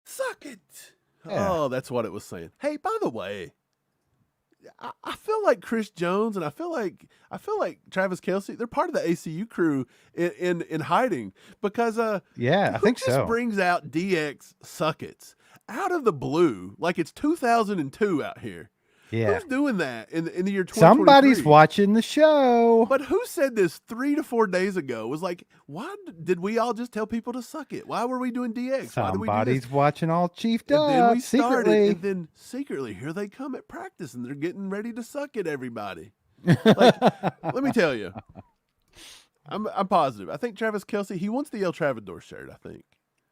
Suck it. Yeah. Oh, that's what it was saying. Hey, by the way, I feel like Chris Jones and I feel like Travis Kelce, they're part of the ACU crew in hiding because Yeah, I think just so. brings out DX Suckets out of the blue like it's 2002 out here. Yeah. Who's doing that in the year 2023? Somebody's watching the show. But who said this 3 to 4 days ago? Was like, why did we all just tell people to suck it? Why were we doing DX? Why did we do Somebody's this? watching all chiefed And up then we started, secretly. and then secretly, here they come at practice, and they're getting ready to suck it, everybody. Like, let me tell you, I'm positive. I think Travis Kelce, he wants the El Travador shirt,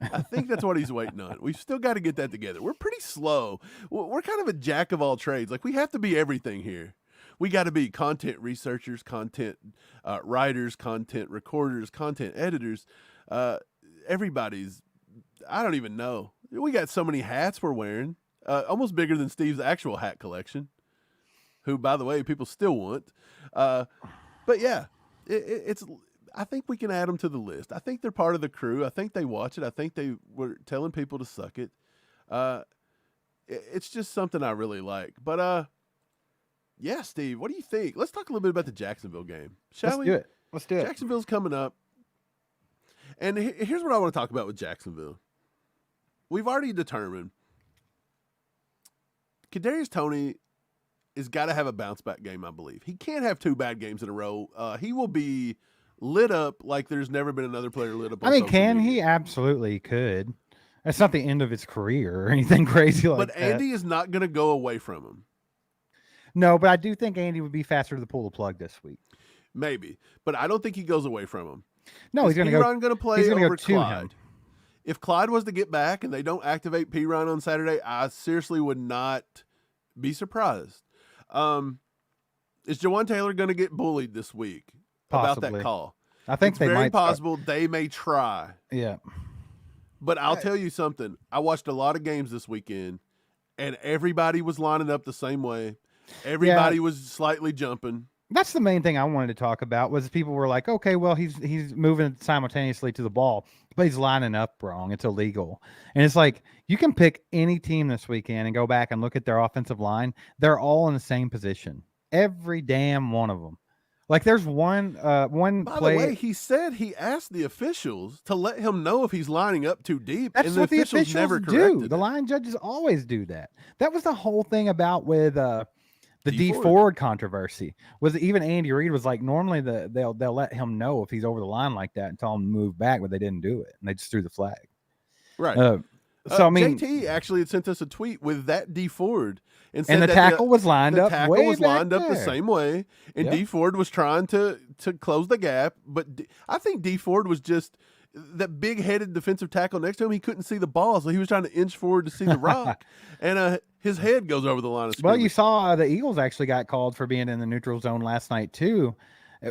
I think that's what he's waiting on. We've still got to get that together. We're pretty slow. We're kind of a jack of all trades. Like, we have to be everything here. We got to be content researchers, content writers, content recorders, content editors. Everybody's, I don't even know. We got so many hats we're wearing, almost bigger than Steve's actual hat collection, who, by the way, people still want. But yeah, it's. I think we can add them to the list. I think they're part of the crew. I think they watch it. I think they were telling people to suck it. It's just something I really like. But yeah, Steve, what do you think? Let's talk a little bit about the Jacksonville game, shall we? Let's do it. Jacksonville's coming up. And here's what I want to talk about with Jacksonville. We've already determined Kadarius Toney has got to have a bounce back game, I believe. He can't have 2 bad games in a row. He will be lit up like there's never been another player lit up on I mean, social can media. he? Absolutely could. That's not the end of his career or anything crazy like But that. Andy is not going to go away from him. No, but I do think Andy would be faster to pull the plug this week. Maybe. But I don't think he goes away from him. No, he's going to go. P-Ron going to play he's gonna over go to Clyde. him. If Clyde was to get back and they don't activate P-Ron on Saturday, I seriously would not be surprised. Is Jawaan Taylor going to get bullied this week about Possibly. that call? I think It's they very might start- possible they may try. Yeah. But I'll tell you something. I watched a lot of games this weekend, and everybody was lining up the same way. Everybody was slightly jumping. That's the main thing I wanted to talk about was people were like, okay, well, he's moving simultaneously to the ball, but he's lining up wrong. It's illegal. And it's like, you can pick any team this weekend and go back and look at their offensive line. They're all in the same position. Every damn one of them. Like there's one By play. the way, he said he asked the officials to let him know if he's lining up too deep. That's and the what the officials officials never do. corrected The it. line judges always do that. That was the whole thing about with the D D Ford controversy. Was even Andy Reid was like, normally they'll let him know if he's over the line like that and tell him to move back, but they didn't do it and they just threw the flag. Right. So I mean, JT actually had sent us a tweet with that D Ford and said and the that tackle was lined the up. tackle way was back lined up the there. same way, and Yep. D Ford was trying to close the gap. But I think D Ford was just that big-headed defensive tackle next to him. He couldn't see the ball, so he was trying to inch forward to see the rock, and his head goes over the line of scrimmage. Well, you saw the Eagles actually got called for being in the neutral zone last night too,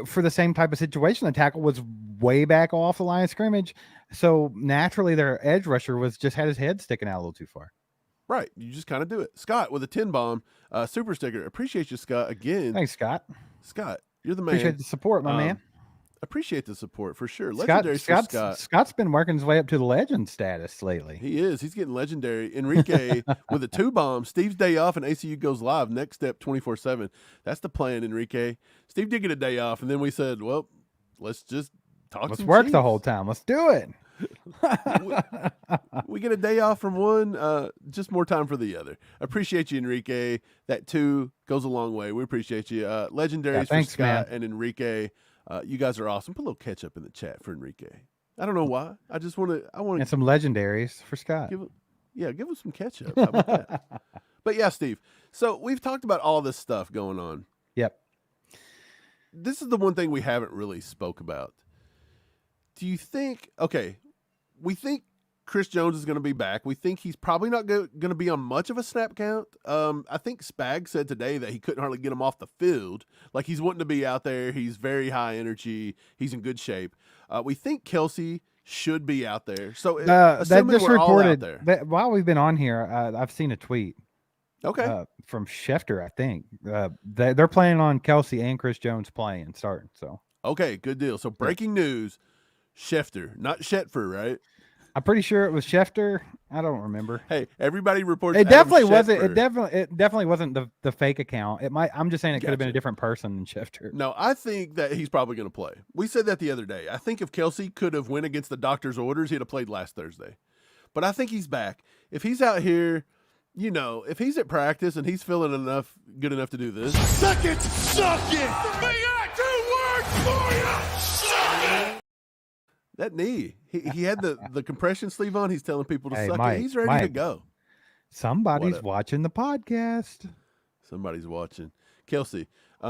for the same type of situation. The tackle was way back off the line of scrimmage, so naturally their edge rusher had his head sticking out a little too far. Right. You just kind of do it. Scott with a 10 bomb super sticker. Appreciate you, Scott. Again, Thanks, Scott. Scott, you're the man. Appreciate the support, my man. Appreciate the support for sure. Legendary Scott. Scott's been working his way up to the legend status lately. He is. He's getting legendary. Enrique with a 2 bomb. Steve's day off and ACU goes live. Next step 24/7. That's the plan, Enrique. Steve did get a day off, and then we said, well, let's just talk. Let's some work the Chiefs. whole time. Let's do it. We get a day off from one, just more time for the other. Appreciate you, Enrique. That 2 goes a long way. We appreciate you. Legendaries for thanks, Scott man. and Enrique. You guys are awesome. Put a little ketchup in the chat for Enrique. I don't know why. I just want to. I want And to some legendaries for Scott. give him some ketchup. How about that? But yeah, Steve. So we've talked about all this stuff going on. Yep. This is the one thing we haven't really spoke about. Do you think? Okay, we think Chris Jones is going to be back. We think he's probably not going to be on much of a snap count. I think Spag said today that he couldn't hardly get him off the field. Like, he's wanting to be out there. He's very high energy. He's in good shape. We think Kelsey should be out there. So that just reported there. While we've been on here, I've seen a tweet. Okay. From Schefter, I think. They're planning on Kelsey and Chris Jones playing, starting. So okay, good deal. So breaking news, Schefter, not Shetfer, right? I'm pretty sure it was Schefter. I don't remember. Hey, everybody reports. It definitely Adam wasn't. Shetfer. It definitely wasn't the fake account. It might. I'm just saying it could have been a different person than Schefter. No, I think that he's probably going to play. We said that the other day. I think if Kelsey could have went against the doctor's orders, he'd have played last Thursday. But I think he's back. If he's out here, you know, if he's at practice and he's feeling good enough to do this. Suck it! Suck it! We got 2 words for you! Suck it! That knee. He had the compression sleeve on. He's telling people to suck Mike, it. He's ready to go. Somebody's watching the podcast. Somebody's watching. Kelsey,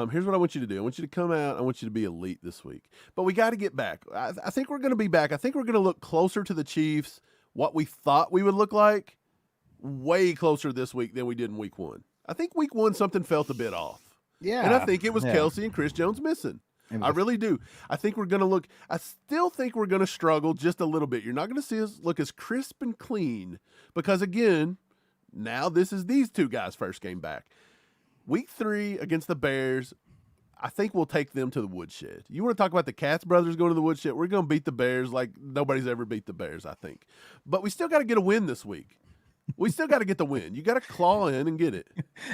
here's what I want you to do. I want you to come out. I want you to be elite this week. But we got to get back. I think we're going to be back. I think we're going to look closer to the Chiefs, what we thought we would look like, way closer this week than we did in week 1. I think week 1 something felt a bit off. Yeah. And I think it was Kelsey and Chris Jones missing. I really do. I think we're going to look – I still think we're going to struggle just a little bit. You're not going to see us look as crisp and clean because, again, now this is these 2 guys' first game back. Week 3 against the Bears, I think we'll take them to the woodshed. You want to talk about the Katz brothers going to the woodshed? We're going to beat the Bears like nobody's ever beat the Bears, I think. But we still got to get a win this week. We still got to get the win. You got to claw in and get it.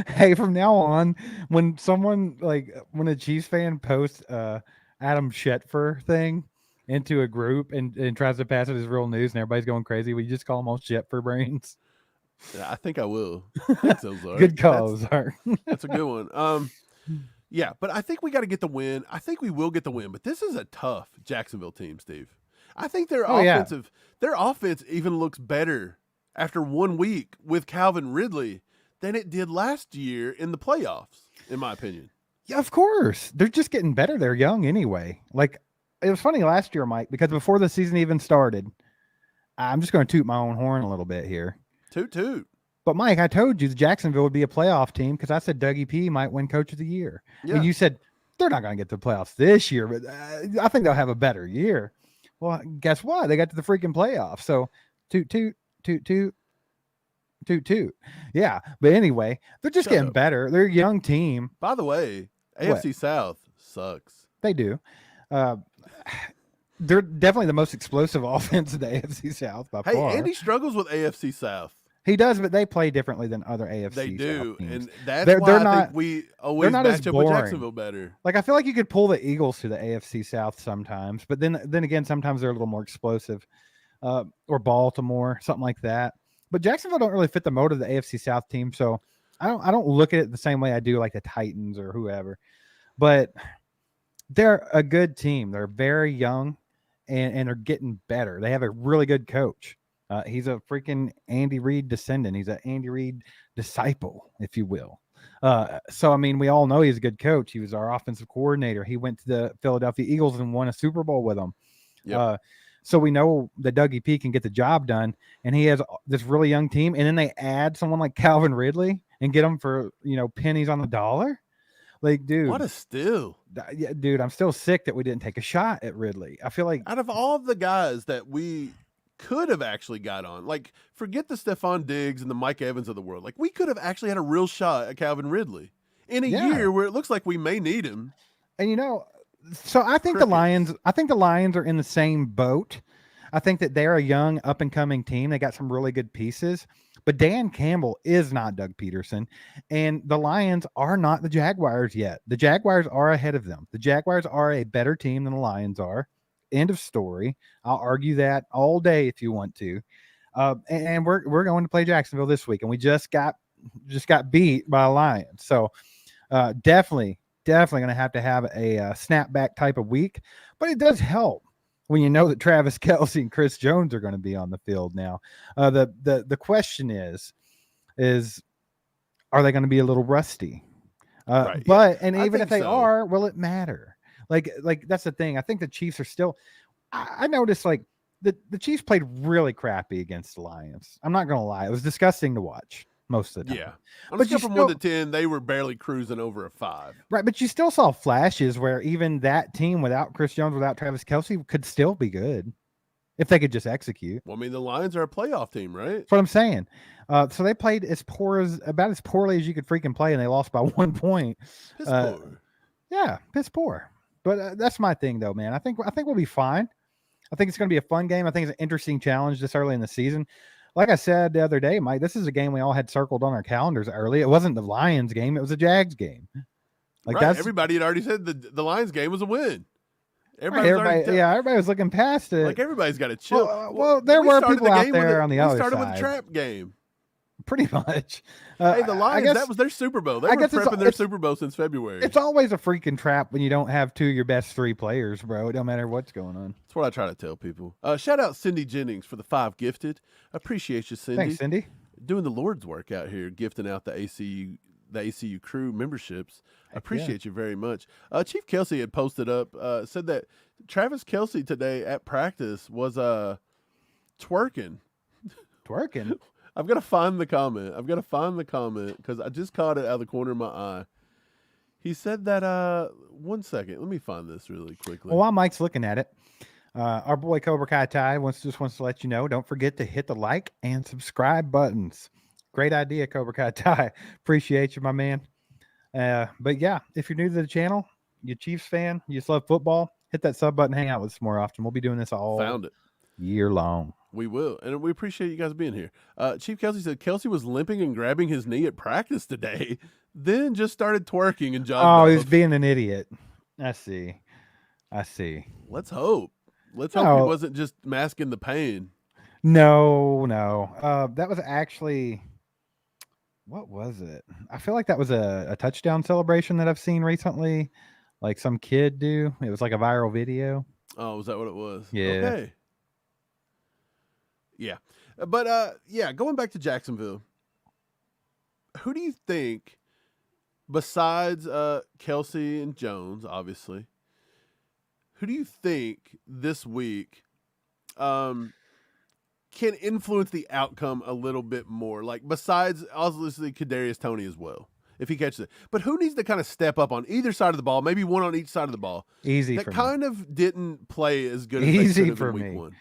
Hey, from now on, when a Chiefs fan posts Adam Shetfer thing into a group and tries to pass it as real news and everybody's going crazy, we just call them all Shetfer brains. Yeah, I think I will. Thanks, Ozark. Good call, Ozark. That's a good one. Yeah, but I think we got to get the win. I think we will get the win, but this is a tough Jacksonville team, Steve. I think their offense even looks better after 1 week with Calvin Ridley than it did last year in the playoffs, in my opinion. Yeah, of course. They're just getting better. They're young anyway. Like, it was funny last year, Mike, because before the season even started, I'm just going to toot my own horn a little bit here. Toot. But, Mike, I told you Jacksonville would be a playoff team because I said Dougie P might win Coach of the Year. Yeah. And you said they're not going to get to the playoffs this year, but I think they'll have a better year. Well, guess what? They got to the freaking playoffs. So, toot. Yeah, but anyway, they're just getting better. They're a young team. By the way, AFC South sucks. They do. They're definitely the most explosive offense in the AFC South by far. Hey, Andy struggles with AFC South. He does, but they play differently than other AFC They do, South teams. And that's why I think we always match up with Jacksonville better. Like, I feel like you could pull the Eagles to the AFC South sometimes, but then again, sometimes they're a little more explosive. Or Baltimore, something like that. But Jacksonville don't really fit the mold of the AFC South team, so I don't look at it the same way I do like the Titans or whoever. But they're a good team. They're very young, and they're getting better. They have a really good coach. He's a freaking Andy Reid descendant. He's an Andy Reid disciple, if you will. So, I mean, we all know he's a good coach. He was our offensive coordinator. He went to the Philadelphia Eagles and won a Super Bowl with them. Yep. So we know that Dougie P can get the job done, and he has this really young team. And then they add someone like Calvin Ridley and get him for, pennies on the dollar. Like, dude, what a steal. Yeah, dude, I'm still sick that we didn't take a shot at Ridley. I feel like out of all of the guys that we could have actually got on, like, forget the Stephon Diggs and the Mike Evans of the world. Like, we could have actually had a real shot at Calvin Ridley in a year where it looks like we may need him. And so I think the Lions are in the same boat. I think that they're a young up and coming team. They got some really good pieces, but Dan Campbell is not Doug Peterson, and the Lions are not the Jaguars yet. The Jaguars are ahead of them. The Jaguars are a better team than the Lions are. End of story. I'll argue that all day if you want to. And we're going to play Jacksonville this week, and we just got beat by a Lions. So definitely going to have a snapback type of week, but it does help when you know that Travis Kelce and Chris Jones are going to be on the field now. The question is are they going to be a little rusty? Right. But even if they are, will it matter? Like that's the thing. I think the Chiefs are still. I noticed, like, the Chiefs played really crappy against the Lions. I'm not gonna lie, it was disgusting to watch most of the time. Yeah. On a But scale you from still- 1 to 10, they were barely cruising over a 5. Right, but you still saw flashes where even that team without Chris Jones, without Travis Kelce, could still be good if they could just execute. Well, I mean, the Lions are a playoff team, right? That's what I'm saying. So they played about as poorly as you could freaking play, and they lost by 1 point. Piss poor. Yeah, piss poor. But that's my thing, though, man. I think we'll be fine. I think it's going to be a fun game. I think it's an interesting challenge this early in the season. Like I said the other day, Mike, this is a game we all had circled on our calendars early. It wasn't the Lions game; it was a Jags game. Like Right. Everybody had already said the Lions game was a win. Everybody was looking past it. Like everybody's got to chill. Well, there were people out there on the other side. We started side. with a trap game. Pretty much. Hey, the Lions, that was their Super Bowl. They were prepping their Super Bowl since February. It's always a freaking trap when you don't have 2 of your best 3 players, bro. It don't matter what's going on. That's what I try to tell people. Shout out Cindy Jennings for the 5 gifted. Appreciate you, Cindy. Thanks, Cindy. Doing the Lord's work out here, gifting out the ACU crew memberships. Appreciate you very much. Chief Kelce had posted up, said that Travis Kelce today at practice was twerking. Twerking? I've got to find the comment. Because I just caught it out of the corner of my eye. He said that, 1 second. Let me find this really quickly. Well, while Mike's looking at it, our boy Cobra Kai Ty wants to let you know, don't forget to hit the like and subscribe buttons. Great idea, Cobra Kai Ty. Appreciate you, my man. But yeah, if you're new to the channel, you're a Chiefs fan, you just love football, hit that sub button, hang out with us more often. We'll be doing this all year long. We will, and we appreciate you guys being here. Chief Kelce said Kelce was limping and grabbing his knee at practice today, then just started twerking and jogging. Oh, he's being an idiot. I see. Let's hope. He wasn't just masking the pain. No. That was actually, what was it? I feel like that was a touchdown celebration that I've seen recently, like some kid do. It was like a viral video. Oh, was that what it was? Yeah. Okay. Yeah. But, going back to Jacksonville, who do you think, besides Kelce and Jones, obviously, who do you think this week can influence the outcome a little bit more? Like, besides, obviously, Kadarius Toney as well, if he catches it. But who needs to kind of step up on either side of the ball, maybe one on each side of the ball? Easy that for kind me. of didn't play as good as Easy they could for have in week me. 1.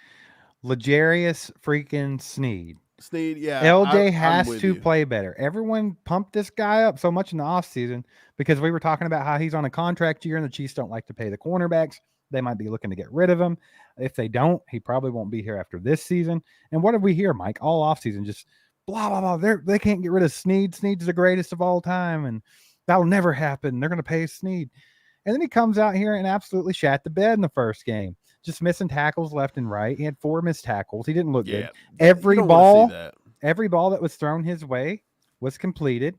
L'Jarius freaking Sneed. Yeah. LJ I'm has with to you. play better. Everyone pumped this guy up so much in the offseason because we were talking about how he's on a contract year and the Chiefs don't like to pay the cornerbacks. They might be looking to get rid of him. If they don't, he probably won't be here after this season. And what did we hear, Mike? All offseason, just blah, blah, blah. They can't get rid of Sneed. Sneed's the greatest of all time, and that'll never happen. They're going to pay Sneed. And then he comes out here and absolutely shat the bed in the first game. Just missing tackles left and right. He had 4 missed tackles. He didn't look good. Every ball that was thrown his way was completed.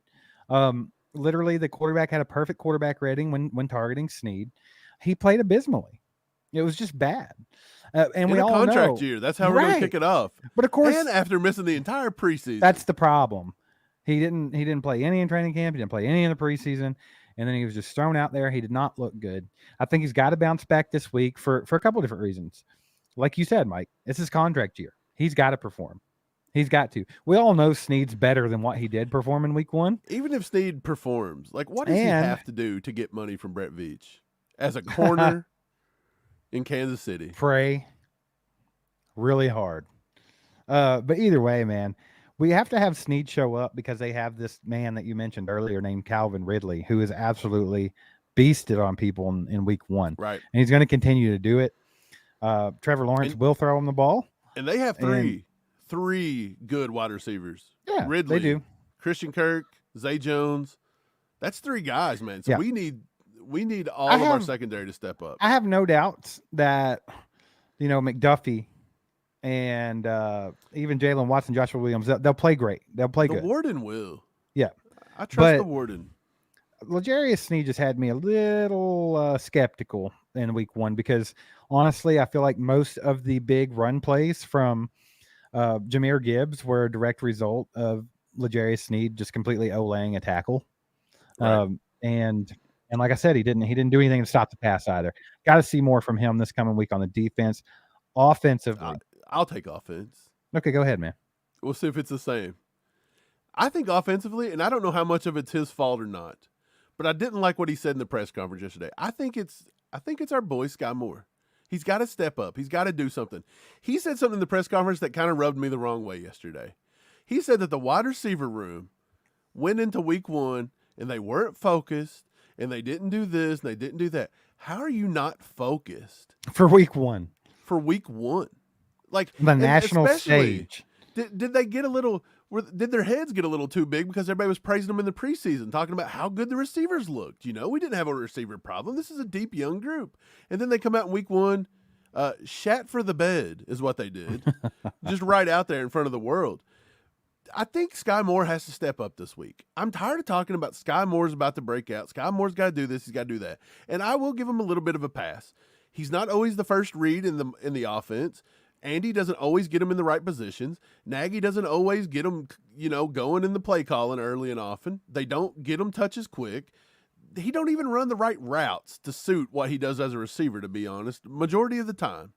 Literally, the quarterback had a perfect quarterback rating when targeting Sneed. He played abysmally. It was just bad. And we all know. Contract year. That's how we're going to kick it off. But of course, and after missing the entire preseason, that's the problem. He didn't play any in training camp. He didn't play any in the preseason. And then he was just thrown out there. He did not look good. I think he's got to bounce back this week for a couple of different reasons. Like you said, Mike, it's his contract year. He's got to perform. He's got to. We all know Sneed's better than what he did perform in week 1. Even if Sneed performs, like what does he have to do to get money from Brett Veach as a corner in Kansas City? Pray really hard. But either way, man, we have to have Sneed show up because they have this man that you mentioned earlier named Calvin Ridley, who is absolutely beasted on people in week 1. Right. And he's going to continue to do it. Trevor Lawrence will throw him the ball. And they have three good wide receivers. Yeah, Ridley, they do. Christian Kirk, Zay Jones. That's 3 guys, man. So we need all of our secondary to step up. I have no doubts that, McDuffie and even Jalen Watson, Joshua Williams, they'll play great. They'll play good. The Warden will. Yeah. I trust the Warden. L'Jarius Sneed just had me a little skeptical in week 1 because, honestly, I feel like most of the big run plays from Jahmyr Gibbs were a direct result of L'Jarius Sneed just completely O-laying a tackle. Right. And like I said, he didn't do anything to stop the pass either. Got to see more from him this coming week on the defense. Offensively. I'll take offense. Okay, go ahead, man. We'll see if it's the same. I think offensively, and I don't know how much of it's his fault or not, but I didn't like what he said in the press conference yesterday. I think it's our boy Sky Moore. He's got to step up. He's got to do something. He said something in the press conference that kind of rubbed me the wrong way yesterday. He said that the wide receiver room went into week 1 and they weren't focused and they didn't do this and they didn't do that. How are you not focused For week 1. for week 1? Like The national especially, stage. Did they get a little? Did their heads get a little too big because everybody was praising them in the preseason, talking about how good the receivers looked? You know, we didn't have a receiver problem. This is a deep young group, and then they come out in week 1, shat for the bed is what they did, just right out there in front of the world. I think Sky Moore has to step up this week. I'm tired of talking about Sky Moore's about to break out. Sky Moore's got to do this. He's got to do that, and I will give him a little bit of a pass. He's not always the first read in the offense. Andy doesn't always get him in the right positions. Nagy doesn't always get him, going in the play calling early and often. They don't get him touches quick. He don't even run the right routes to suit what he does as a receiver, to be honest, majority of the time.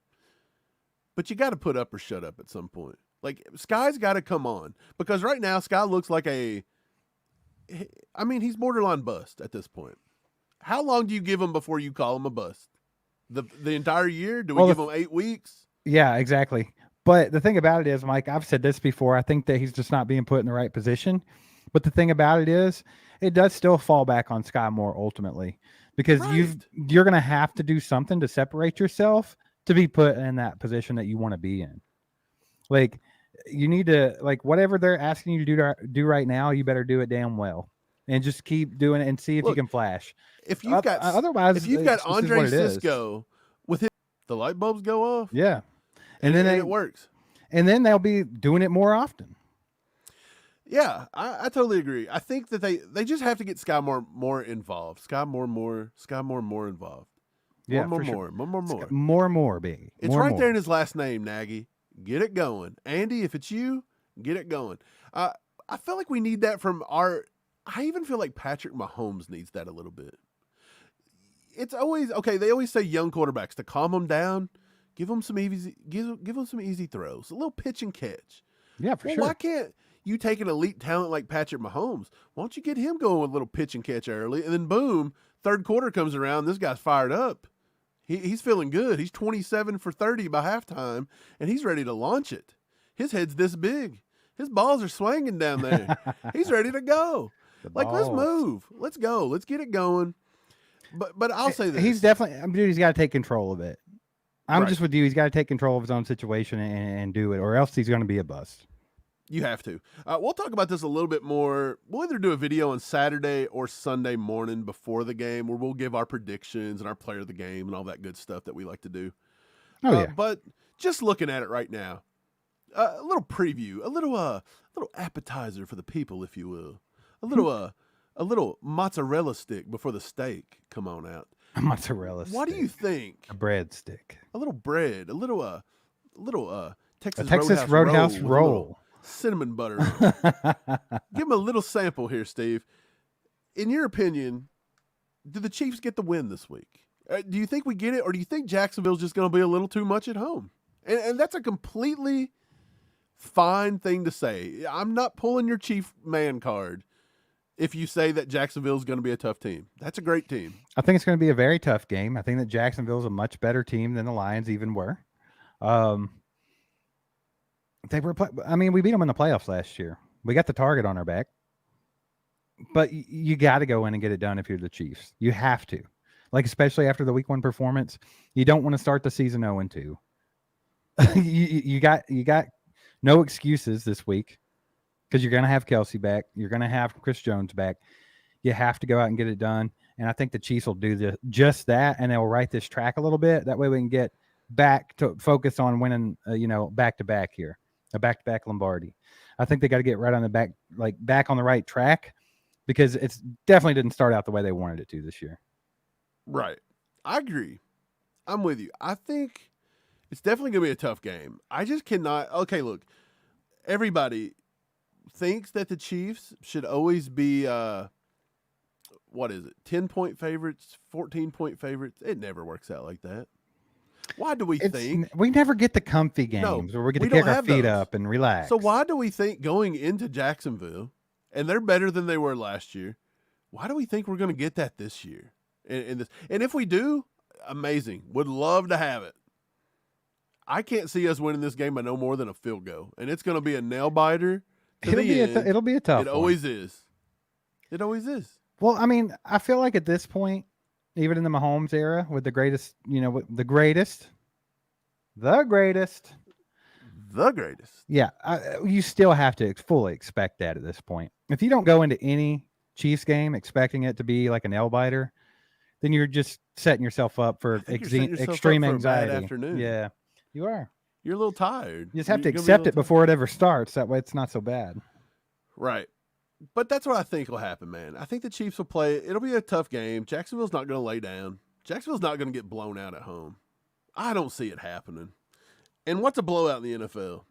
But you got to put up or shut up at some point. Like, Sky's got to come on, because right now Sky looks like he's borderline bust at this point. How long do you give him before you call him a bust? The entire year? Do we give him 8 weeks? Yeah, exactly. But the thing about it is, Mike, I've said this before. I think that he's just not being put in the right position. But the thing about it is, it does still fall back on Sky Moore ultimately, because you're going to have to do something to separate yourself to be put in that position that you want to be in. Like, you need to, whatever they're asking you to do right now, you better do it damn well, and just keep doing it and see if you can flash. If you've got Andre Cisco with the light bulbs go off. Yeah. And then it works. And then they'll be doing it more often. Yeah, I totally agree. I think that they just have to get Sky more involved. Sky more involved. Yeah, more, baby. It's right there in his last name, Nagy. Get it going. Andy, if it's you, get it going. I feel like we need that from I even feel like Patrick Mahomes needs that a little bit. It's always, okay, they always say young quarterbacks, to calm them down, give them some easy throws, a little pitch and catch. Yeah, for sure. Why can't you take an elite talent like Patrick Mahomes? Why don't you get him going with a little pitch and catch early, and then boom, third quarter comes around, this guy's fired up. He's feeling good. He's 27 for 30 by halftime, and he's ready to launch it. His head's this big. His balls are swinging down there. He's ready to go. Let's move. Let's go. Let's get it going. But I'll say this. He's definitely, he's got to take control of it. I'm just with you. He's got to take control of his own situation and do it, or else he's going to be a bust. You have to. We'll talk about this a little bit more. We'll either do a video on Saturday or Sunday morning before the game, where we'll give our predictions and our player of the game and all that good stuff that we like to do. Oh, yeah. But just looking at it right now, a little preview, a little appetizer for the people, if you will. A little mozzarella stick before the steak come on out. A mozzarella stick. What do you think? A bread stick. A little bread. A little Texas Roadhouse roll. Cinnamon butter. Give him a little sample here, Steve. In your opinion, do the Chiefs get the win this week? Do you think we get it, or do you think Jacksonville's just going to be a little too much at home? And that's a completely fine thing to say. I'm not pulling your Chief man card if you say that Jacksonville's going to be a tough team. That's a great team. I think it's going to be a very tough game. I think that Jacksonville's a much better team than the Lions even were. We beat them in the playoffs last year. We got the target on our back. But you got to go in and get it done if you're the Chiefs. You have to. Especially after the week 1 performance, you don't want to start the season 0-2. you got no excuses this week, because you're going to have Kelsey back. You're going to have Chris Jones back. You have to go out and get it done. And I think the Chiefs will do just that, and they'll right this track a little bit. That way we can get back to focus on winning, back-to-back here, a back-to-back Lombardi. I think they got to get right on the back on the right track, because it's definitely didn't start out the way they wanted it to this year. Right. I agree. I'm with you. I think it's definitely going to be a tough game. I just cannot. Okay, look, everybody thinks that the Chiefs should always be, 10-point favorites, 14-point favorites. It never works out like that. Why do we think? We never get the comfy No, games where we get we to kick don't our have feet those. up and relax. So why do we think going into Jacksonville, and they're better than they were last year, why do we think we're going to get that this year? And if we do, amazing. Would love to have it. I can't see us winning this game by no more than a field goal, and it's going to be a nail biter. It'll be a tough. It always is. It always is. Well, I mean, I feel like at this point, even in the Mahomes era, with the greatest, the greatest. Yeah, you still have to fully expect that at this point. If you don't go into any Chiefs game expecting it to be like a nail biter, then you're just setting yourself up for extreme anxiety. Afternoon. Yeah, you are. You're a little tired. You just have to accept it before it ever starts. That way, it's not so bad. Right. But that's what I think will happen, man. I think the Chiefs will play. It'll be a tough game. Jacksonville's not going to lay down. Jacksonville's not going to get blown out at home. I don't see it happening. And what's a blowout in the NFL?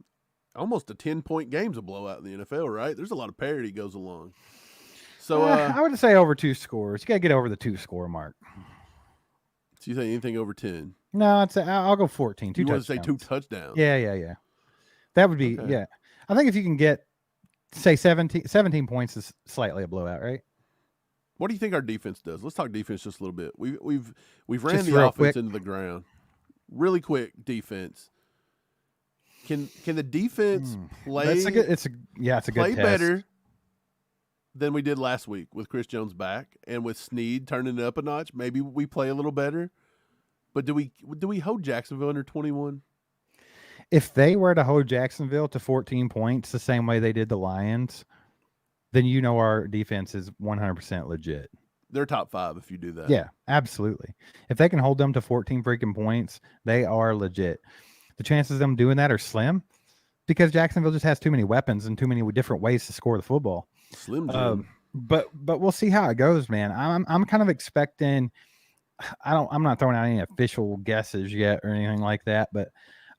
Almost a 10-point game's a blowout in the NFL, right? There's a lot of parity goes along. So I would say over 2 scores. You got to get over the 2-score mark. So you say anything over 10? No, I'll go 14. You want to say 2 touchdowns? Yeah. That would be, yeah. I think if you can get, say, 17 points is slightly a blowout, right? What do you think our defense does? Let's talk defense just a little bit. We've ran Just the real offense quick. into the ground. Really quick defense. Can the defense play? It's a good play test. better than we did last week with Chris Jones back and with Snead turning it up a notch? Maybe we play a little better. But do we hold Jacksonville under 21? If they were to hold Jacksonville to 14 points the same way they did the Lions, then our defense is 100% legit. They're top 5 if you do that. Yeah, absolutely. If they can hold them to 14 freaking points, they are legit. The chances of them doing that are slim because Jacksonville just has too many weapons and too many different ways to score the football. Slim Jim. But we'll see how it goes, man. I'm kind of expecting. I'm not throwing out any official guesses yet or anything like that, but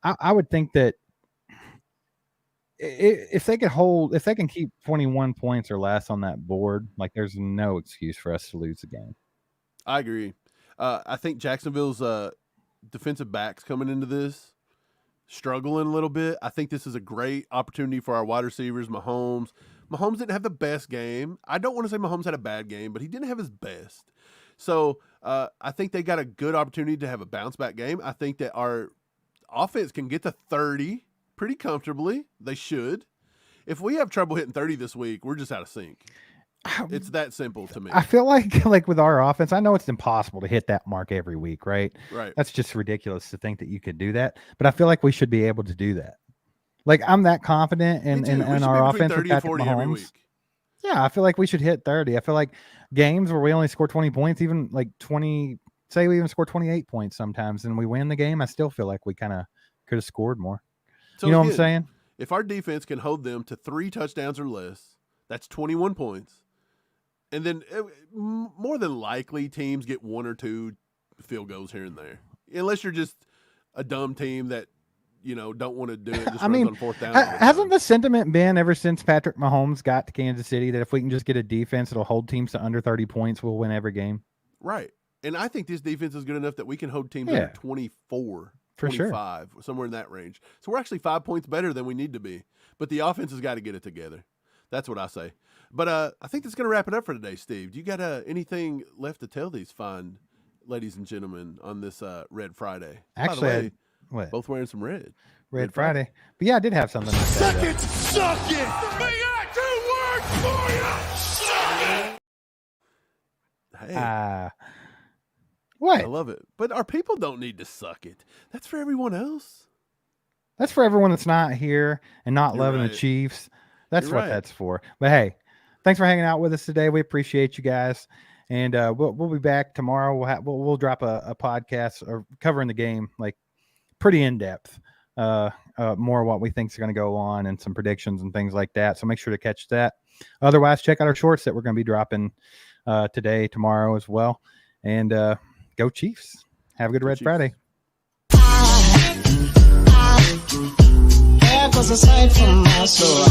I would think that if they can keep 21 points or less on that board, like there's no excuse for us to lose the game. I agree. I think Jacksonville's defensive backs coming into this struggling a little bit. I think this is a great opportunity for our wide receivers. Mahomes didn't have the best game. I don't want to say Mahomes had a bad game, but he didn't have his best. So I think they got a good opportunity to have a bounce back game. I think that our offense can get to 30 pretty comfortably. They should. If we have trouble hitting 30 this week, we're just out of sync. It's that simple to me. I feel like with our offense, I know it's impossible to hit that mark every week, right? Right. That's just ridiculous to think that you could do that. But I feel like we should be able to do that. Like I'm that confident in our offense with Patrick Mahomes. Yeah, I feel like we should hit 30. I feel like games where we only score 20 points, even like 20, say we even score 28 points sometimes and we win the game, I still feel like we kind of could have scored more. So you know again, what I'm saying? If our defense can hold them to 3 touchdowns or less, that's 21 points. And then more than likely teams get 1 or 2 field goals here and there. Unless you're just a dumb team that, don't want to do it. Just runs on 4th down. Hasn't the sentiment been ever since Patrick Mahomes got to Kansas City that if we can just get a defense that'll hold teams to under 30 points, we'll win every game? Right. And I think this defense is good enough that we can hold teams under 24, for 25, somewhere in that range. So we're actually 5 points better than we need to be. But the offense has got to get it together. That's what I say. But I think that's going to wrap it up for today, Steve. Do you got anything left to tell these fine ladies and gentlemen on this Red Friday? Actually, what? Both wearing some red. Red Friday. But yeah, I did have something to say. Suck it! We got 2 words for you! Suck it! Hey. What? I love it. But our people don't need to suck it. That's for everyone else. That's for everyone that's not here and not loving the Chiefs. That's what that's for. But hey, thanks for hanging out with us today. We appreciate you guys. And we'll be back tomorrow. We'll drop a podcast or covering the game like pretty in depth. More what we think is going to go on and some predictions and things like that. So make sure to catch that. Otherwise, check out our shorts that we're going to be dropping today, tomorrow as well. And go Chiefs. Have a good Red Friday. That was a sight from my soul.